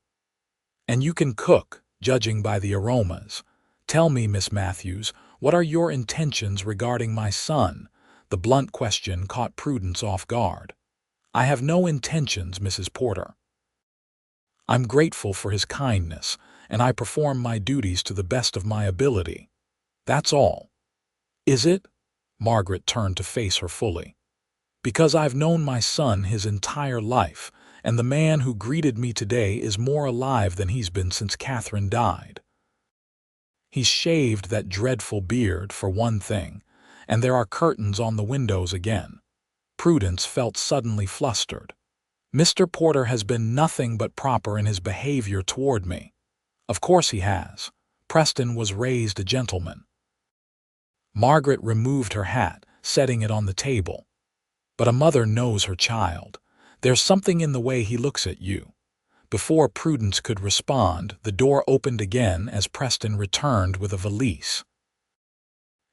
"And you can cook, judging by the aromas. Tell me, Miss Matthews, what are your intentions regarding my son?" The blunt question caught Prudence off guard. "I have no intentions, Mrs. Porter. I'm grateful for his kindness, and I perform my duties to the best of my ability. That's all." "Is it?" Margaret turned to face her fully. "Because I've known my son his entire life, and the man who greeted me today is more alive than he's been since Catherine died. He's shaved that dreadful beard, for one thing, and there are curtains on the windows again." Prudence felt suddenly flustered. "Mr. Porter has been nothing but proper in his behavior toward me." "Of course he has. Preston was raised a gentleman." Margaret removed her hat, setting it on the table. "But a mother knows her child. There's something in the way he looks at you." Before Prudence could respond, the door opened again as Preston returned with a valise.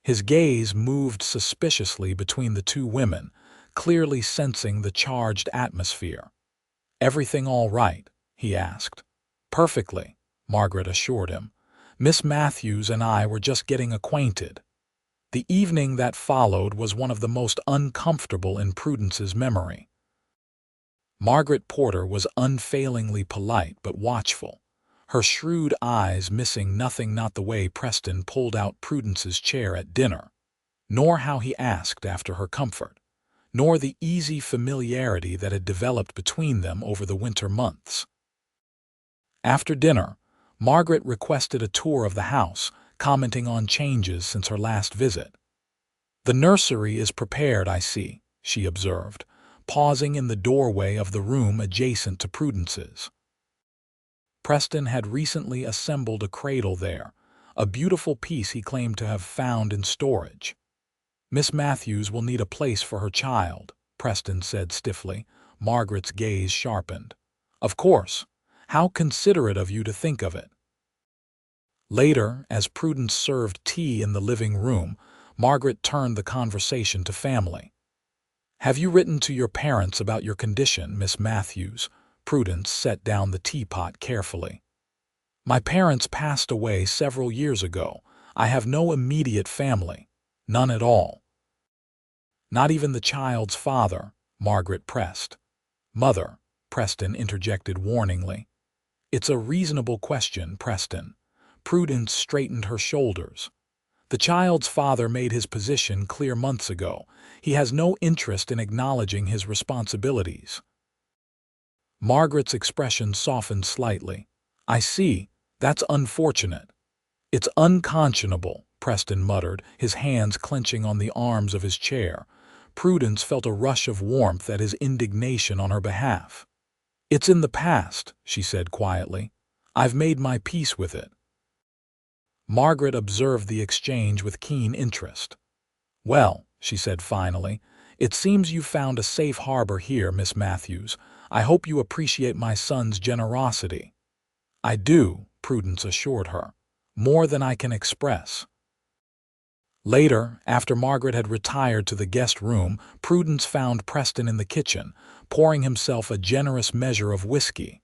His gaze moved suspiciously between the two women, clearly sensing the charged atmosphere. "Everything all right?" he asked. "Perfectly," Margaret assured him. "Miss Matthews and I were just getting acquainted." The evening that followed was one of the most uncomfortable in Prudence's memory. Margaret Porter was unfailingly polite but watchful, her shrewd eyes missing nothing, not the way Preston pulled out Prudence's chair at dinner, nor how he asked after her comfort, nor the easy familiarity that had developed between them over the winter months. After dinner, Margaret requested a tour of the house, commenting on changes since her last visit. "The nursery is prepared, I see," she observed, pausing in the doorway of the room adjacent to Prudence's. Preston had recently assembled a cradle there, a beautiful piece he claimed to have found in storage. "Miss Matthews will need a place for her child," Preston said stiffly. Margaret's gaze sharpened. "Of course. How considerate of you to think of it." Later, as Prudence served tea in the living room, Margaret turned the conversation to family. "Have you written to your parents about your condition, Miss Matthews?" Prudence set down the teapot carefully. "My parents passed away several years ago. I have no immediate family. None at all." "Not even the child's father?" Margaret pressed. "Mother," Preston interjected warningly. "It's a reasonable question, Preston." Prudence straightened her shoulders. "The child's father made his position clear months ago. He has no interest in acknowledging his responsibilities." Margaret's expression softened slightly. "I see. That's unfortunate." "It's unconscionable," Preston muttered, his hands clenching on the arms of his chair. Prudence felt a rush of warmth at his indignation on her behalf. "It's in the past," she said quietly. "I've made my peace with it." Margaret observed the exchange with keen interest. "Well," she said finally, "it seems you found a safe harbor here, Miss Matthews. I hope you appreciate my son's generosity." "I do," Prudence assured her. "More than I can express." Later, after Margaret had retired to the guest room, Prudence found Preston in the kitchen, pouring himself a generous measure of whiskey.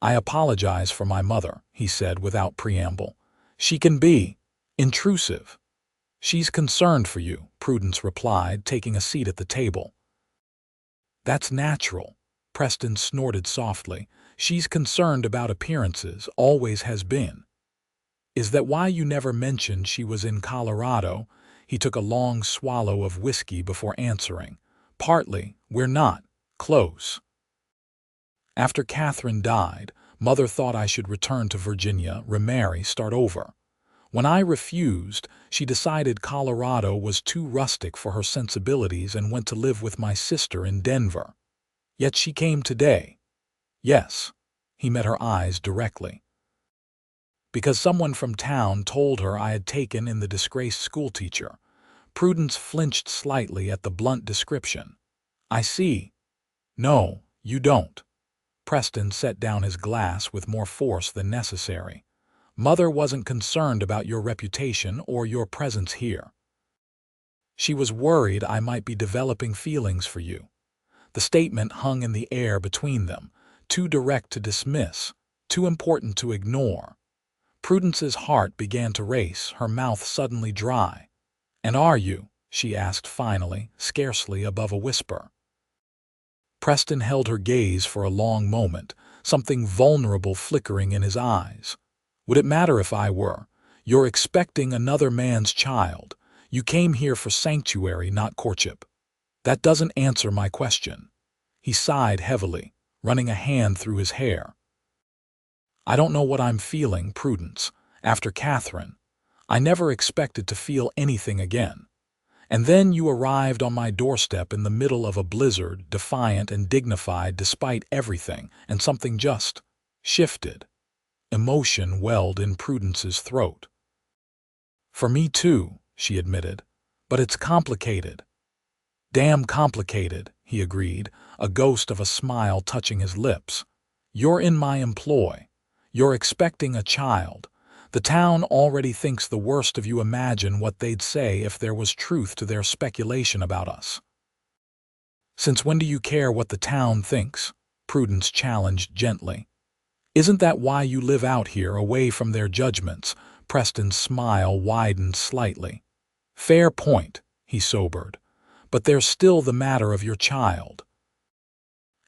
"I apologize for my mother," he said without preamble. "She can be intrusive." "She's concerned for you," Prudence replied, taking a seat at the table. "That's natural," Preston snorted softly. "She's concerned about appearances, always has been." "Is that why you never mentioned she was in Colorado?" He took a long swallow of whiskey before answering. Partly, we're not close. After Catherine died, Mother thought I should return to Virginia, remarry, start over. When I refused, she decided Colorado was too rustic for her sensibilities and went to live with my sister in Denver. Yet she came today. Yes, he met her eyes directly. Because someone from town told her I had taken in the disgraced schoolteacher. Prudence flinched slightly at the blunt description. I see. No, you don't. Preston set down his glass with more force than necessary. Mother wasn't concerned about your reputation or your presence here. She was worried I might be developing feelings for you. The statement hung in the air between them, too direct to dismiss, too important to ignore. Prudence's heart began to race, her mouth suddenly dry. And are you? She asked finally, scarcely above a whisper. Preston held her gaze for a long moment, something vulnerable flickering in his eyes. Would it matter if I were? You're expecting another man's child. You came here for sanctuary, not courtship. That doesn't answer my question. He sighed heavily, running a hand through his hair. I don't know what I'm feeling, Prudence. After Catherine, I never expected to feel anything again. And then you arrived on my doorstep in the middle of a blizzard, defiant and dignified despite everything, and something just shifted. Emotion welled in Prudence's throat. For me too, she admitted, but it's complicated. Damn complicated, he agreed, a ghost of a smile touching his lips. You're in my employ. You're expecting a child. The town already thinks the worst of you. Imagine what they'd say if there was truth to their speculation about us. Since when do you care what the town thinks? Prudence challenged gently. Isn't that why you live out here, away from their judgments? Preston's smile widened slightly. Fair point, he sobered. But there's still the matter of your child.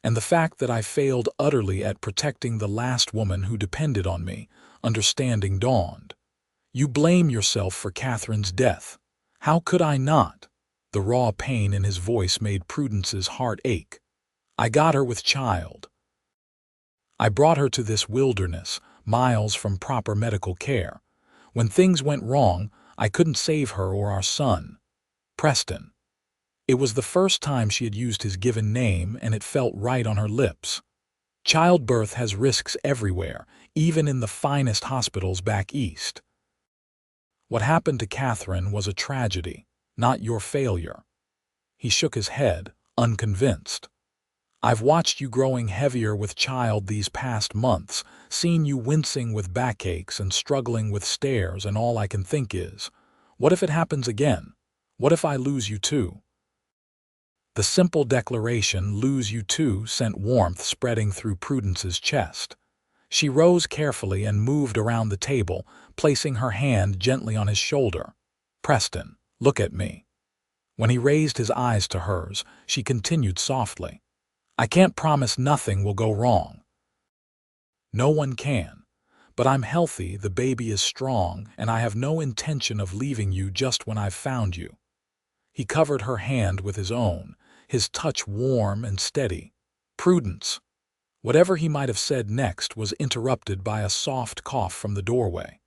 And the fact that I failed utterly at protecting the last woman who depended on me. Understanding dawned. You blame yourself for Catherine's death. How could I not? The raw pain in his voice made Prudence's heart ache. I got her with child. I brought her to this wilderness, miles from proper medical care. When things went wrong, I couldn't save her or our son. Preston. It was the first time she had used his given name, and it felt right on her lips. Childbirth has risks everywhere, even in the finest hospitals back east. What happened to Catherine was a tragedy, not your failure. He shook his head, unconvinced. I've watched you growing heavier with child these past months, seen you wincing with backaches and struggling with stairs, and all I can think is, what if it happens again? What if I lose you too? The simple declaration, lose you too, sent warmth spreading through Prudence's chest. She rose carefully and moved around the table, placing her hand gently on his shoulder. Preston, look at me. When he raised his eyes to hers, she continued softly. I can't promise nothing will go wrong. No one can. But I'm healthy, the baby is strong, and I have no intention of leaving you just when I've found you. He covered her hand with his own, his touch warm and steady. Prudence. Whatever he might have said next was interrupted by a soft cough from the doorway.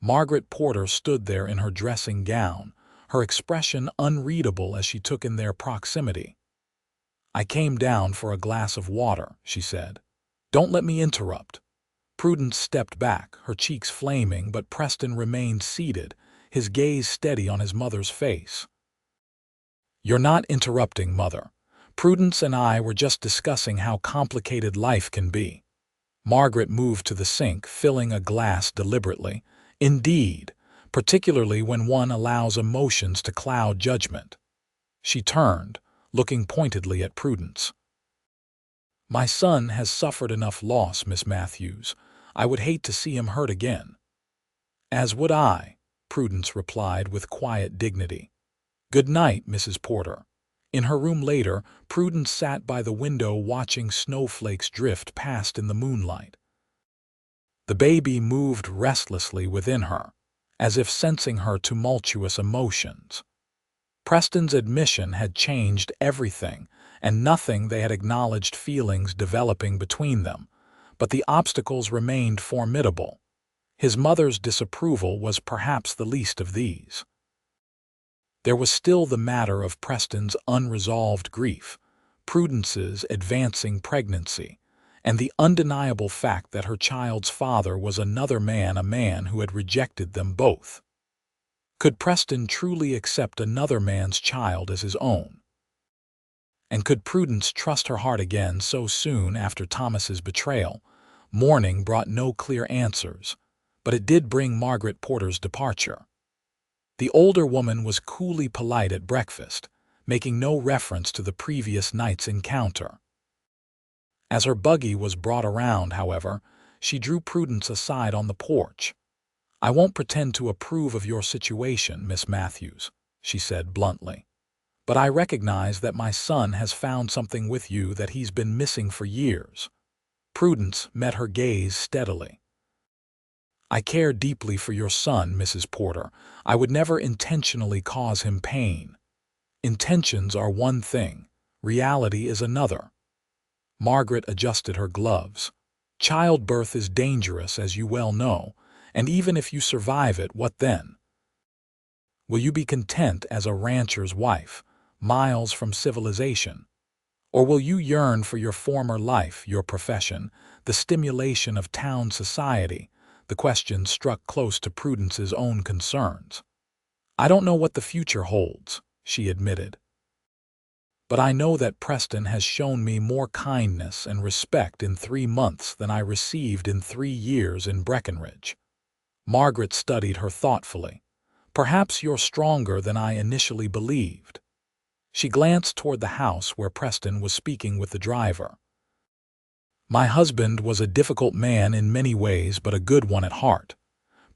Margaret Porter stood there in her dressing gown, her expression unreadable as she took in their proximity. I came down for a glass of water, she said. Don't let me interrupt. Prudence stepped back, her cheeks flaming, but Preston remained seated, his gaze steady on his mother's face. You're not interrupting, Mother. Prudence and I were just discussing how complicated life can be. Margaret moved to the sink, filling a glass deliberately. Indeed, particularly when one allows emotions to cloud judgment. She turned, looking pointedly at Prudence. My son has suffered enough loss, Miss Matthews. I would hate to see him hurt again. As would I, Prudence replied with quiet dignity. Good night, Mrs. Porter. In her room later, Prudence sat by the window watching snowflakes drift past in the moonlight. The baby moved restlessly within her, as if sensing her tumultuous emotions. Preston's admission had changed everything, and nothing they had acknowledged feelings developing between them, but the obstacles remained formidable. His mother's disapproval was perhaps the least of these. There was still the matter of Preston's unresolved grief, Prudence's advancing pregnancy, and the undeniable fact that her child's father was another man, a man who had rejected them both. Could Preston truly accept another man's child as his own? And could Prudence trust her heart again so soon after Thomas's betrayal? Mourning brought no clear answers, but it did bring Margaret Porter's departure. The older woman was coolly polite at breakfast, making no reference to the previous night's encounter. As her buggy was brought around, however, she drew Prudence aside on the porch. "I won't pretend to approve of your situation, Miss Matthews," she said bluntly, "but I recognize that my son has found something with you that he's been missing for years." Prudence met her gaze steadily. "I care deeply for your son, Mrs. Porter. I would never intentionally cause him pain. Intentions are one thing, reality is another." Margaret adjusted her gloves. "Childbirth is dangerous, as you well know, and even if you survive it, what then? Will you be content as a rancher's wife, miles from civilization? Or will you yearn for your former life, your profession, the stimulation of town society?" The question struck close to Prudence's own concerns. "I don't know what the future holds," she admitted. "But I know that Preston has shown me more kindness and respect in 3 months than I received in 3 years in Breckenridge." Margaret studied her thoughtfully. "Perhaps you're stronger than I initially believed." She glanced toward the house where Preston was speaking with the driver. "My husband was a difficult man in many ways, but a good one at heart.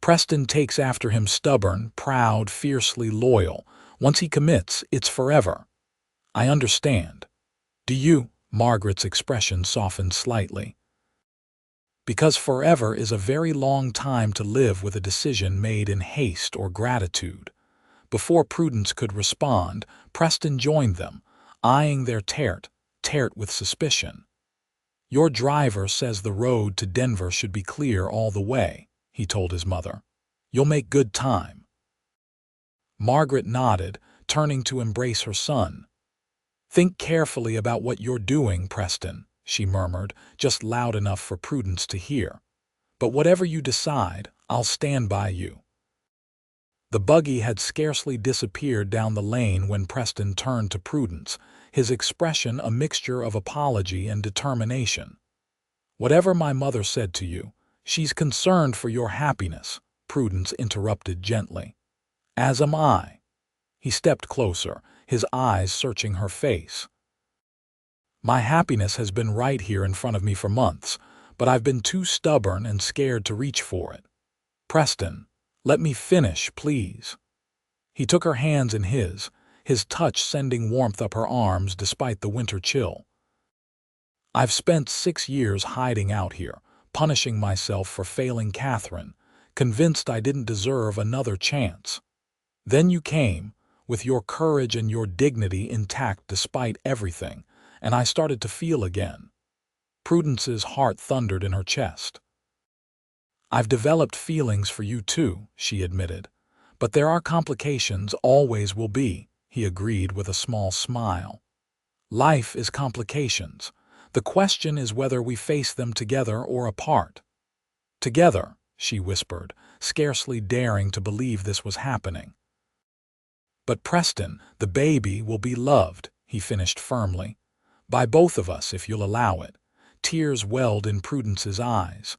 Preston takes after him, stubborn, proud, fiercely loyal. Once he commits, it's forever. I understand. Do you?" Margaret's expression softened slightly. "Because forever is a very long time to live with a decision made in haste or gratitude." Before Prudence could respond, Preston joined them, eyeing their tert with suspicion. "Your driver says the road to Denver should be clear all the way," he told his mother. "You'll make good time." Margaret nodded, turning to embrace her son. "Think carefully about what you're doing, Preston," she murmured, just loud enough for Prudence to hear. "But whatever you decide, I'll stand by you." The buggy had scarcely disappeared down the lane when Preston turned to Prudence, his expression a mixture of apology and determination. "Whatever my mother said to you, she's concerned for your happiness," Prudence interrupted gently. "As am I." He stepped closer, his eyes searching her face. "My happiness has been right here in front of me for months, but I've been too stubborn and scared to reach for it. Preston, let me finish, please." He took her hands in his touch sending warmth up her arms despite the winter chill. "I've spent 6 years hiding out here, punishing myself for failing Catherine, convinced I didn't deserve another chance. Then you came, with your courage and your dignity intact despite everything, and I started to feel again." Prudence's heart thundered in her chest. "I've developed feelings for you too," she admitted. "But there are complications, always will be," he agreed with a small smile. "Life is complications. The question is whether we face them together or apart." "Together," she whispered, scarcely daring to believe this was happening. "But Preston, the baby will be loved," he finished firmly. "By both of us, if you'll allow it." Tears welled in Prudence's eyes.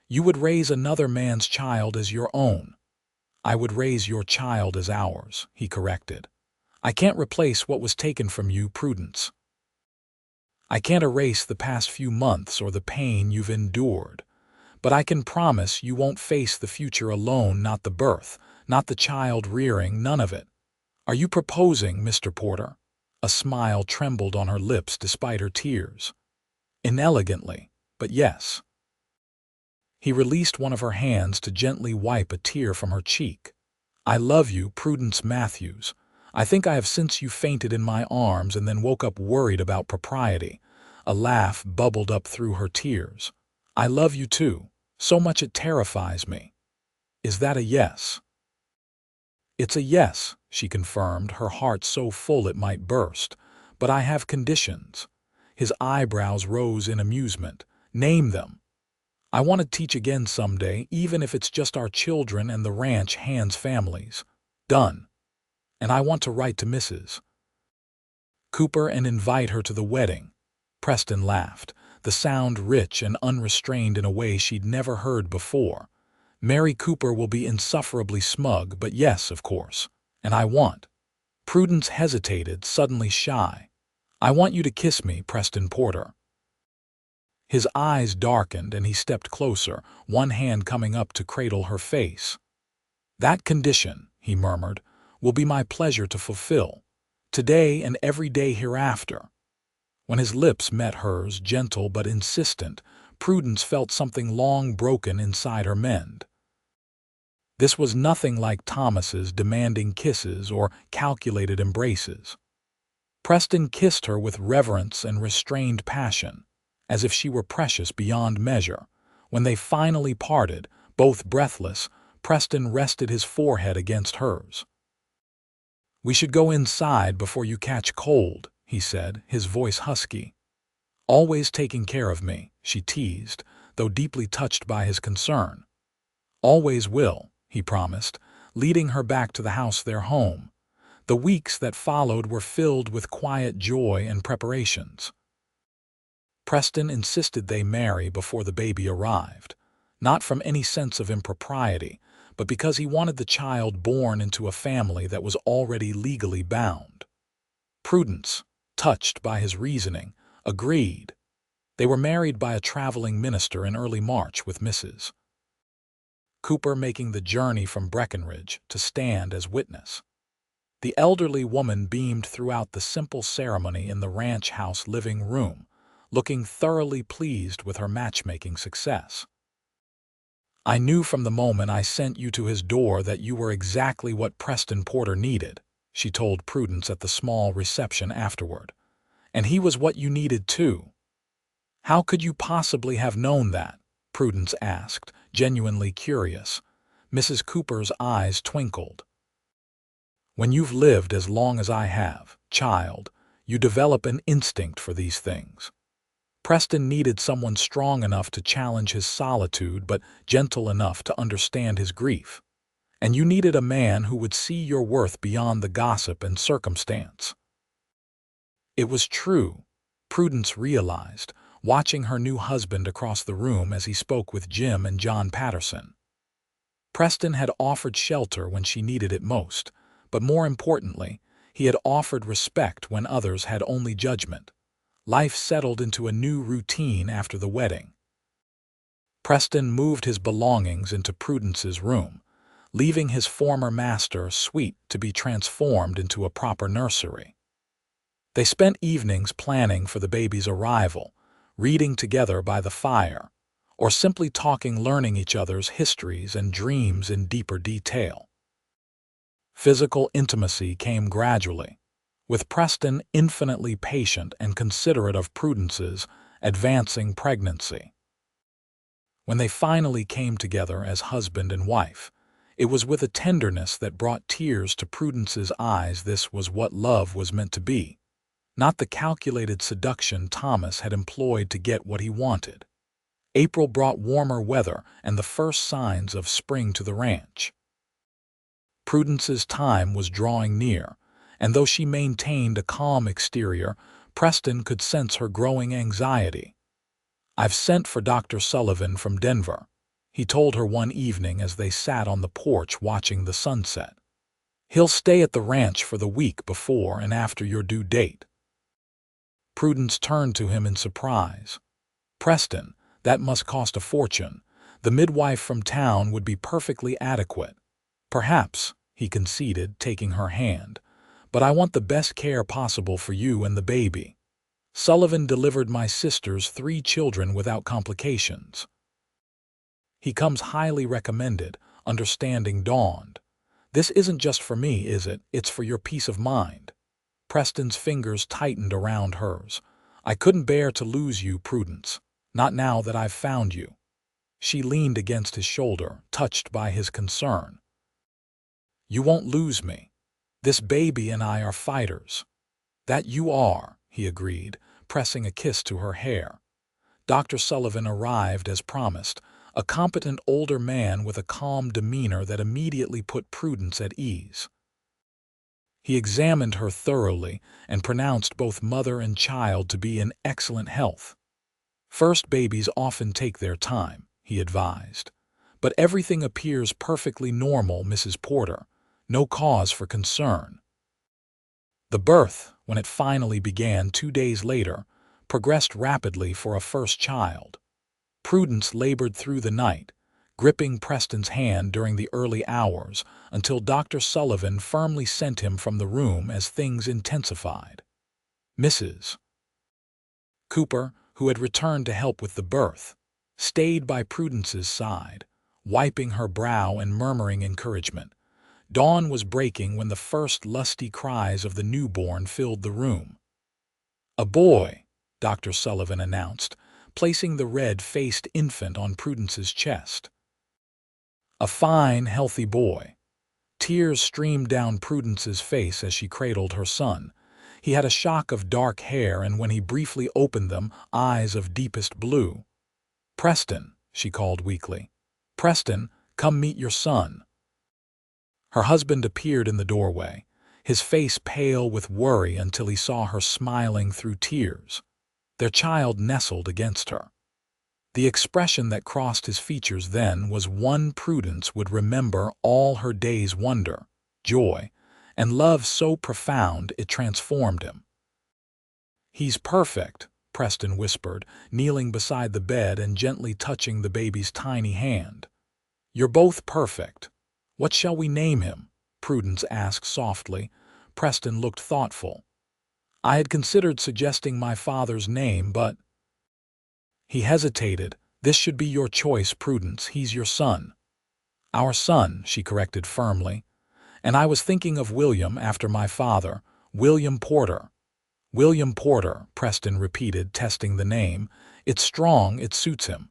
"You would raise another man's child as your own." "I would raise your child as ours," he corrected. "I can't replace what was taken from you, Prudence. I can't erase the past few months or the pain you've endured. But I can promise you won't face the future alone, not the birth, not the child rearing, none of it. Are you proposing, Mr. Porter?" A smile trembled on her lips despite her tears. "Inelegantly, but yes." He released one of her hands to gently wipe a tear from her cheek. "I love you, Prudence Matthews. I think I have since you fainted in my arms and then woke up worried about propriety. A laugh bubbled up through her tears. I love you too. So much it terrifies me. Is that a yes? It's a yes, she confirmed, her heart so full it might burst. But I have conditions. His eyebrows rose in amusement. Name them. I want to teach again someday, even if it's just our children and the ranch hands families. Done. And I want to write to Mrs. Cooper and invite her to the wedding. Preston laughed, the sound rich and unrestrained in a way she'd never heard before. Mary Cooper will be insufferably smug, but yes, of course. And I want. Prudence hesitated, suddenly shy. I want you to kiss me, Preston Porter. His eyes darkened and he stepped closer, one hand coming up to cradle her face. That condition, he murmured, will be my pleasure to fulfill, today and every day hereafter. When his lips met hers, gentle but insistent, Prudence felt something long broken inside her mend. This was nothing like Thomas's demanding kisses or calculated embraces. Preston kissed her with reverence and restrained passion, as if she were precious beyond measure. When they finally parted, both breathless, Preston rested his forehead against hers. We should go inside before you catch cold, he said, his voice husky. Always taking care of me, she teased, though deeply touched by his concern. Always will, he promised, leading her back to the house, their home. The weeks that followed were filled with quiet joy and preparations. Preston insisted they marry before the baby arrived, not from any sense of impropriety, but because he wanted the child born into a family that was already legally bound. Prudence, touched by his reasoning, agreed. They were married by a traveling minister in early March, with Mrs. Cooper making the journey from Breckenridge to stand as witness. The elderly woman beamed throughout the simple ceremony in the ranch house living room, looking thoroughly pleased with her matchmaking success. I knew from the moment I sent you to his door that you were exactly what Preston Porter needed, she told Prudence at the small reception afterward. And he was what you needed too. How could you possibly have known that? Prudence asked, genuinely curious. Mrs. Cooper's eyes twinkled. When you've lived as long as I have, child, you develop an instinct for these things. Preston needed someone strong enough to challenge his solitude, but gentle enough to understand his grief. And you needed a man who would see your worth beyond the gossip and circumstance. It was true, Prudence realized, watching her new husband across the room as he spoke with Jim and John Patterson. Preston had offered shelter when she needed it most, but more importantly, he had offered respect when others had only judgment. Life settled into a new routine after the wedding. Preston moved his belongings into Prudence's room, leaving his former master suite to be transformed into a proper nursery. They spent evenings planning for the baby's arrival, reading together by the fire, or simply talking, learning each other's histories and dreams in deeper detail. Physical intimacy came gradually, with Preston infinitely patient and considerate of Prudence's advancing pregnancy. When they finally came together as husband and wife, it was with a tenderness that brought tears to Prudence's eyes. This was what love was meant to be, not the calculated seduction Thomas had employed to get what he wanted. April brought warmer weather and the first signs of spring to the ranch. Prudence's time was drawing near, and though she maintained a calm exterior, Preston could sense her growing anxiety. "I've sent for Dr. Sullivan from Denver," he told her one evening as they sat on the porch watching the sunset. "He'll stay at the ranch for the week before and after your due date." Prudence turned to him in surprise. "Preston, that must cost a fortune. The midwife from town would be perfectly adequate." "Perhaps," he conceded, taking her hand, "but I want the best care possible for you and the baby. Sullivan delivered my sister's 3 children without complications." "He comes highly recommended," understanding dawned. This isn't just for me, is it? It's for your peace of mind." Preston's fingers tightened around hers. "I couldn't bear to lose you, Prudence. Not now that I've found you." She leaned against his shoulder, touched by his concern. "You won't lose me. This baby and I are fighters." "That you are," he agreed, pressing a kiss to her hair. Dr. Sullivan arrived as promised, a competent older man with a calm demeanor that immediately put Prudence at ease. He examined her thoroughly and pronounced both mother and child to be in excellent health. "First babies often take their time," he advised. "But everything appears perfectly normal, Mrs. Porter. No cause for concern." The birth, when it finally began 2 days later, progressed rapidly for a first child. Prudence labored through the night, gripping Preston's hand during the early hours until Dr. Sullivan firmly sent him from the room as things intensified. Mrs. Cooper, who had returned to help with the birth, stayed by Prudence's side, wiping her brow and murmuring encouragement. Dawn was breaking when the first lusty cries of the newborn filled the room. "A boy," Dr. Sullivan announced, placing the red-faced infant on Prudence's chest. "A fine, healthy boy." Tears streamed down Prudence's face as she cradled her son. He had a shock of dark hair, and when he briefly opened them, eyes of deepest blue. "Preston," she called weakly. "Preston, come meet your son." Her husband appeared in the doorway, his face pale with worry until he saw her smiling through tears. Their child nestled against her. The expression that crossed his features then was one Prudence would remember all her days: wonder, joy, and love so profound it transformed him. "He's perfect," Preston whispered, kneeling beside the bed and gently touching the baby's tiny hand. "You're both perfect. What shall we name him?" Prudence asked softly. Preston looked thoughtful. "I had considered suggesting my father's name, but—" He hesitated. "This should be your choice, Prudence. He's your son." "Our son," she corrected firmly. "And I was thinking of William after my father, William Porter." "William Porter," Preston repeated, testing the name. "It's strong, it suits him."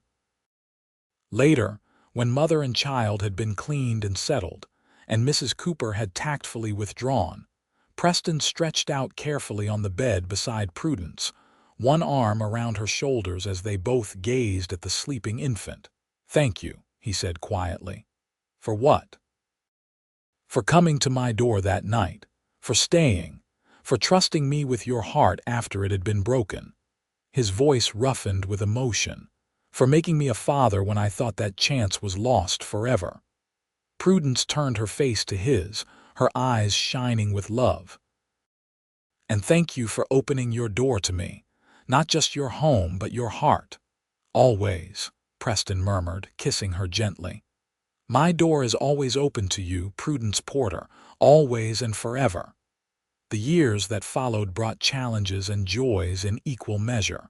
Later, when mother and child had been cleaned and settled, and Mrs. Cooper had tactfully withdrawn, Preston stretched out carefully on the bed beside Prudence, one arm around her shoulders as they both gazed at the sleeping infant. "Thank you," he said quietly. "For what?" "For coming to my door that night, for staying, for trusting me with your heart after it had been broken." His voice roughened with emotion. "For making me a father when I thought that chance was lost forever." Prudence turned her face to his, her eyes shining with love. "And thank you for opening your door to me, not just your home but your heart." "Always," Preston murmured, kissing her gently. "My door is always open to you, Prudence Porter, always and forever." The years that followed brought challenges and joys in equal measure.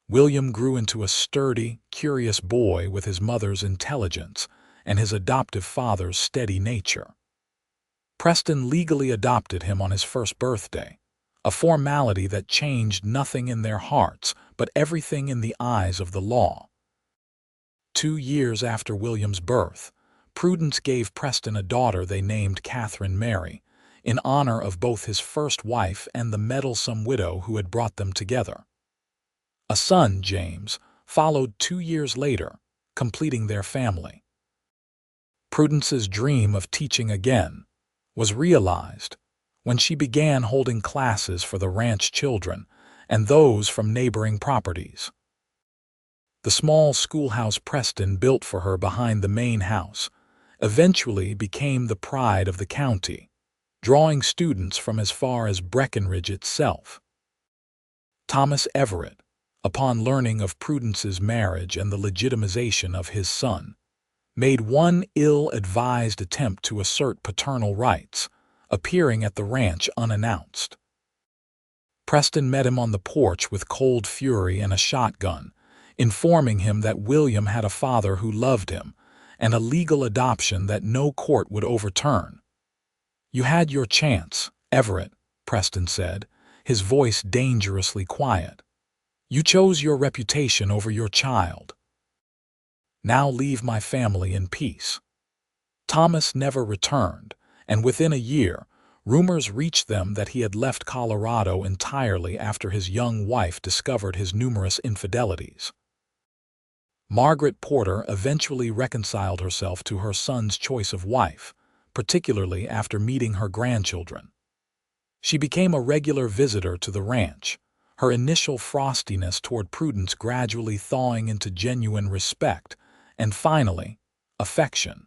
William grew into a sturdy, curious boy with his mother's intelligence and his adoptive father's steady nature. Preston legally adopted him on his first birthday, a formality that changed nothing in their hearts but everything in the eyes of the law. 2 years after William's birth, Prudence gave Preston a daughter they named Catherine Mary, in honor of both his first wife and the meddlesome widow who had brought them together. A son, James, followed 2 years later, completing their family. Prudence's dream of teaching again was realized when she began holding classes for the ranch children and those from neighboring properties. The small schoolhouse Preston built for her behind the main house eventually became the pride of the county, drawing students from as far as Breckenridge itself. Thomas Everett, upon learning of Prudence's marriage and the legitimization of his son, made one ill-advised attempt to assert paternal rights, appearing at the ranch unannounced. Preston met him on the porch with cold fury and a shotgun, informing him that William had a father who loved him, and a legal adoption that no court would overturn. "You had your chance, Everett," Preston said, his voice dangerously quiet. "You chose your reputation over your child. Now leave my family in peace." Thomas never returned, and within a year, rumors reached them that he had left Colorado entirely after his young wife discovered his numerous infidelities. Margaret Porter eventually reconciled herself to her son's choice of wife, particularly after meeting her grandchildren. She became a regular visitor to the ranch, her initial frostiness toward Prudence gradually thawing into genuine respect and, finally, affection.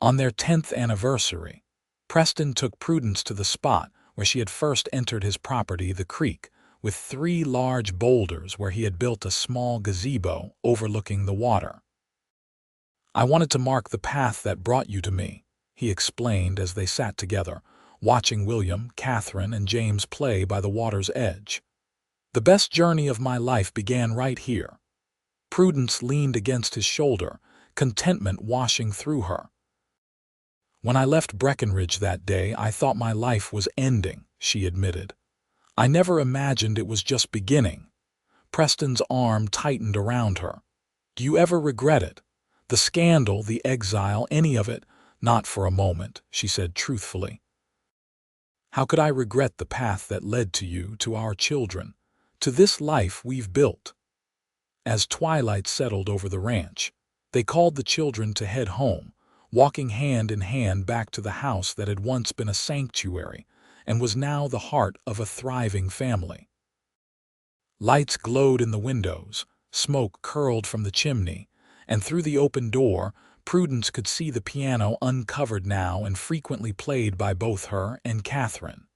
On their 10th anniversary, Preston took Prudence to the spot where she had first entered his property, the creek, with 3 large boulders where he had built a small gazebo overlooking the water. "I wanted to mark the path that brought you to me," he explained as they sat together, watching William, Catherine, and James play by the water's edge. "The best journey of my life began right here." Prudence leaned against his shoulder, contentment washing through her. "When I left Breckenridge that day, I thought my life was ending," she admitted. "I never imagined it was just beginning." Preston's arm tightened around her. "Do you ever regret it? The scandal, the exile, any of it?" "Not for a moment," she said truthfully. "How could I regret the path that led to you, to our children, to this life we've built?" As twilight settled over the ranch, they called the children to head home, walking hand in hand back to the house that had once been a sanctuary and was now the heart of a thriving family. Lights glowed in the windows, smoke curled from the chimney, and through the open door, Prudence could see the piano uncovered now and frequently played by both her and Catherine.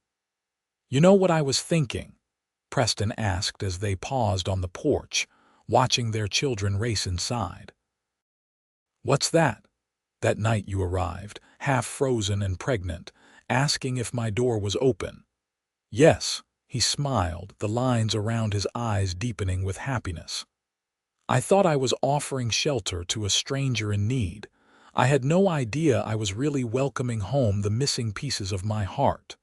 "You know what I was thinking?" Preston asked as they paused on the porch, watching their children race inside. "What's that?" "That night you arrived, half frozen and pregnant, asking if my door was open." "Yes," he smiled, the lines around his eyes deepening with happiness. "I thought I was offering shelter to a stranger in need. I had no idea I was really welcoming home the missing pieces of my heart."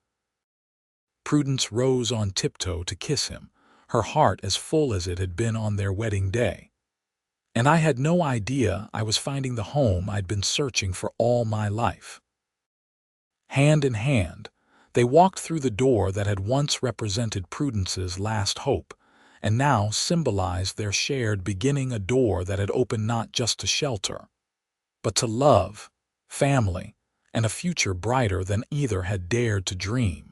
Prudence rose on tiptoe to kiss him, her heart as full as it had been on their wedding day. "And I had no idea I was finding the home I'd been searching for all my life." Hand in hand, they walked through the door that had once represented Prudence's last hope, and now symbolized their shared beginning, a door that had opened not just to shelter, but to love, family, and a future brighter than either had dared to dream.